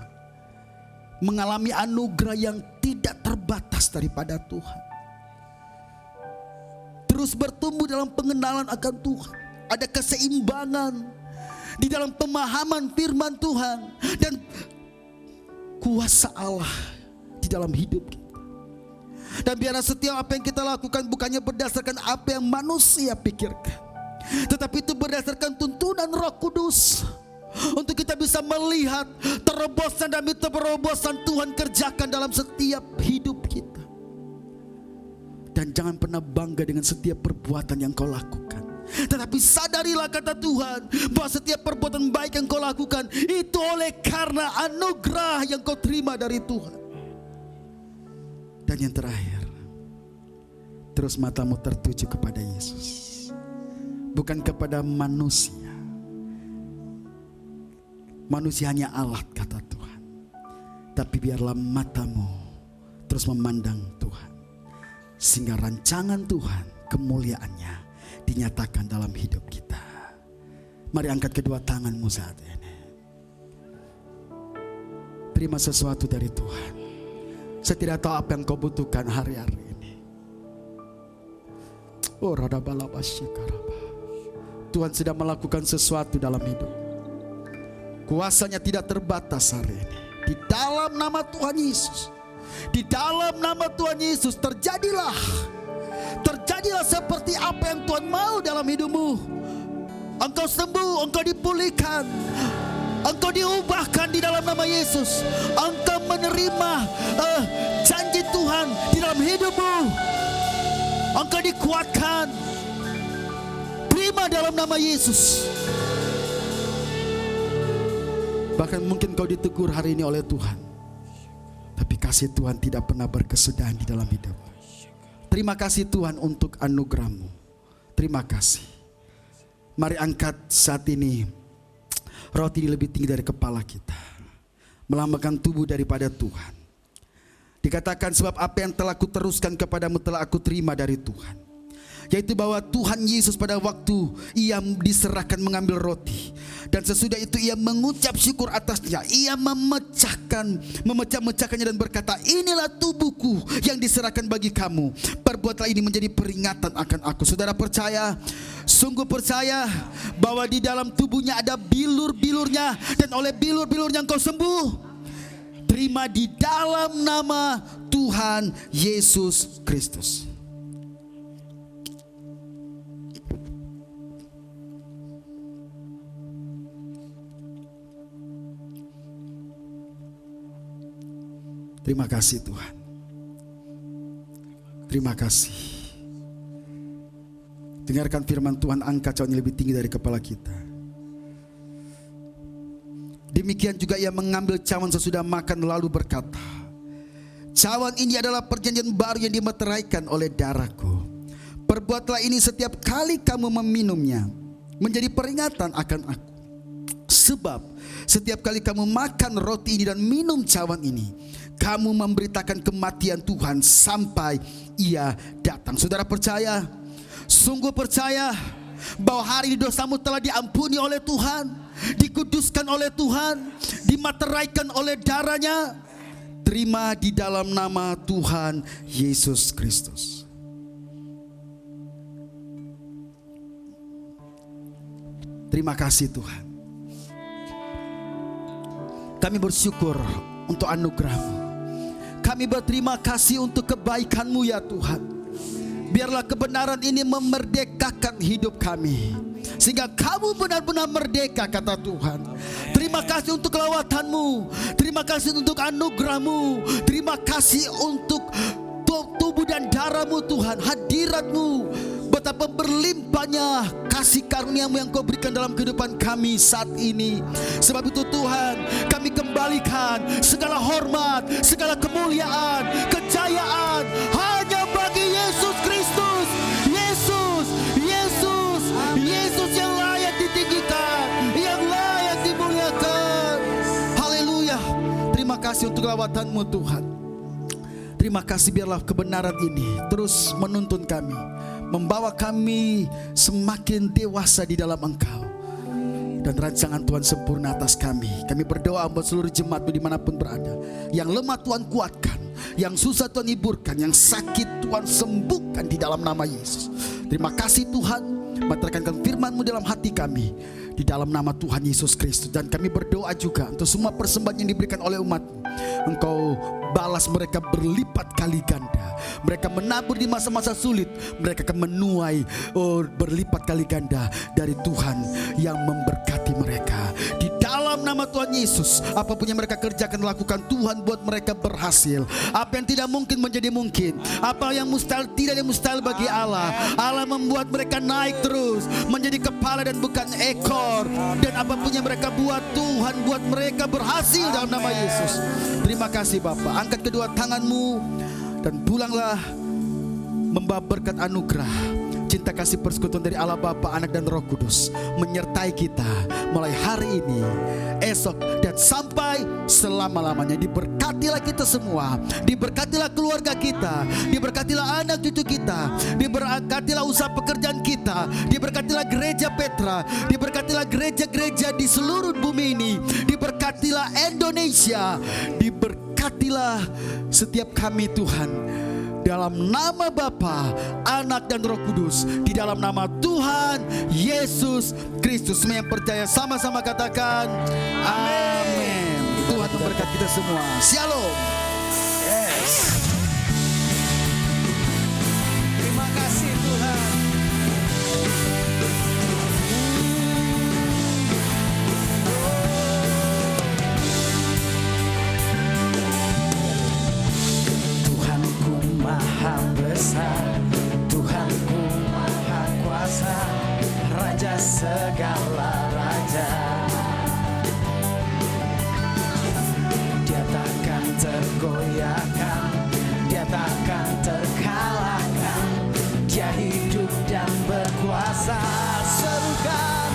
Mengalami anugerah yang tidak terbatas daripada Tuhan. Terus bertumbuh dalam pengenalan akan Tuhan. Ada keseimbangan di dalam pemahaman firman Tuhan dan kuasa Allah di dalam hidup kita. Dan biarlah setiap apa yang kita lakukan bukannya berdasarkan apa yang manusia pikirkan, tetapi itu berdasarkan tuntunan Roh Kudus, untuk kita bisa melihat terobosan demi terobosan Tuhan kerjakan dalam setiap hidup kita. Dan jangan pernah bangga dengan setiap perbuatan yang kau lakukan, tetapi sadarilah, kata Tuhan, bahwa setiap perbuatan baik yang kau lakukan itu oleh karena anugerah yang kau terima dari Tuhan. Dan yang terakhir, terus matamu tertuju kepada Yesus, bukan kepada manusia. Manusia hanya alat, kata Tuhan. Tapi biarlah matamu terus memandang Tuhan, sehingga rancangan Tuhan, kemuliaannya dinyatakan dalam hidup kita. Mari angkat kedua tanganmu saat ini. Terima sesuatu dari Tuhan. Saya tidak tahu apa yang kau butuhkan hari-hari ini. Oh, Tuhan sedang melakukan sesuatu dalam hidup. Kuasanya tidak terbatas hari ini. Di dalam nama Tuhan Yesus, di dalam nama Tuhan Yesus, terjadilah seperti apa yang Tuhan mau dalam hidupmu. Engkau sembuh, engkau dipulihkan, engkau diubahkan di dalam nama Yesus. Engkau menerima janji Tuhan di dalam hidupmu. Engkau dikuatkan. Terima dalam nama Yesus. Bahkan mungkin kau ditegur hari ini oleh Tuhan, tapi kasih Tuhan tidak pernah berkesudahan di dalam hidup. Terima kasih Tuhan untuk anugerah-Mu. Terima kasih. Mari angkat saat ini roti lebih tinggi dari kepala kita, melambangkan tubuh daripada Tuhan. Dikatakan sebab apa yang telah kuteruskan kepadamu telah aku terima dari Tuhan, yaitu bahwa Tuhan Yesus pada waktu ia diserahkan mengambil roti, dan sesudah itu ia mengucap syukur atasnya, ia memecah-mecahkannya dan berkata, inilah tubuhku yang diserahkan bagi kamu, perbuatlah ini menjadi peringatan akan aku. Saudara percaya, sungguh percaya bahwa di dalam tubuhnya ada bilur-bilurnya, dan oleh bilur-bilurnya engkau sembuh. Terima di dalam nama Tuhan Yesus Kristus. Terima kasih Tuhan. Terima kasih. Dengarkan firman Tuhan, angkat cawan yang lebih tinggi dari kepala kita. Demikian juga ia mengambil cawan sesudah makan lalu berkata, cawan ini adalah perjanjian baru yang dimeteraikan oleh darahku. Perbuatlah ini setiap kali kamu meminumnya, menjadi peringatan akan aku. Sebab setiap kali kamu makan roti ini dan minum cawan ini, kamu memberitakan kematian Tuhan sampai ia datang. Saudara percaya, sungguh percaya bahwa hari ini dosamu telah diampuni oleh Tuhan, dikuduskan oleh Tuhan, dimateraikan oleh darahnya. Terima di dalam nama Tuhan Yesus Kristus. Terima kasih Tuhan. Kami bersyukur untuk anugerah-Mu. Kami berterima kasih untuk kebaikan-Mu ya Tuhan. Biarlah kebenaran ini memerdekakan hidup kami, sehingga kamu benar-benar merdeka, kata Tuhan. Terima kasih untuk kelawatan-Mu, terima kasih untuk anugerah-Mu, terima kasih untuk tubuh dan darah-Mu Tuhan, hadirat-Mu. Betapa berlimpahnya kasih karunia-Mu yang Kau berikan dalam kehidupan kami saat ini. Sebab itu Tuhan, kami kembalikan segala hormat, segala kemuliaan, kejayaan hanya bagi Yesus Kristus. Yesus, Yesus, Yesus yang layak ditinggikan, yang layak dimuliakan. Haleluya. Terima kasih untuk lawatan-Mu Tuhan. Terima kasih, biarlah kebenaran ini terus menuntun kami, membawa kami semakin dewasa di dalam Engkau, dan rancangan Tuhan sempurna atas kami. Kami berdoa buat seluruh jemaat dimanapun berada. Yang lemah Tuhan kuatkan, yang susah Tuhan hiburkan, yang sakit Tuhan sembuhkan di dalam nama Yesus. Terima kasih Tuhan, meteraikan firman-Mu dalam hati kami di dalam nama Tuhan Yesus Kristus. Dan kami berdoa juga untuk semua persembahan yang diberikan oleh umat-Mu, Engkau balas mereka berlipat kali ganda. Mereka menabur di masa-masa sulit, mereka akan menuai berlipat kali ganda dari Tuhan yang memberkati mereka. Di dalam nama Tuhan Yesus, apapun yang mereka kerjakan, lakukan Tuhan buat mereka berhasil. Apa yang tidak mungkin menjadi mungkin, apa yang mustahil tidak ada mustahil bagi Allah. Allah membuat mereka naik terus, menjadi kepala dan bukan ekor. Dan apapun yang mereka buat, Tuhan buat mereka berhasil dalam nama Yesus. Terima kasih Bapa. Angkat kedua tangan-Mu dan pulanglah membawa berkat anugerah, cinta kasih persekutuan dari Allah Bapa, Anak dan Roh Kudus menyertai kita mulai hari ini, esok, dan sampai selama-lamanya. Diberkatilah kita semua, diberkatilah keluarga kita, diberkatilah anak cucu kita, diberkatilah usaha pekerjaan kita, diberkatilah gereja Petra, diberkatilah gereja-gereja di seluruh bumi ini, diberkatilah Indonesia, diberkatilah setiap kami Tuhan. Dalam nama Bapa, Anak dan Roh Kudus, di dalam nama Tuhan Yesus Kristus. Semua yang percaya sama-sama katakan amin. Tuhan memberkati kita semua. Shalom. Yes. Terima kasih Tuhan. Maha besar, Tuhanku maha kuasa, Raja segala raja. Dia takkan tergoyahkan, Dia takkan terkalahkan. Dia hidup dan berkuasa. Serukan,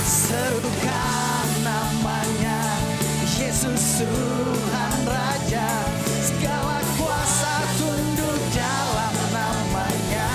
serukan namanya, Yesus Tuhan Raja. Segala kuasa tunduk dalam namanya.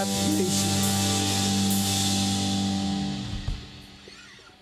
Yesus.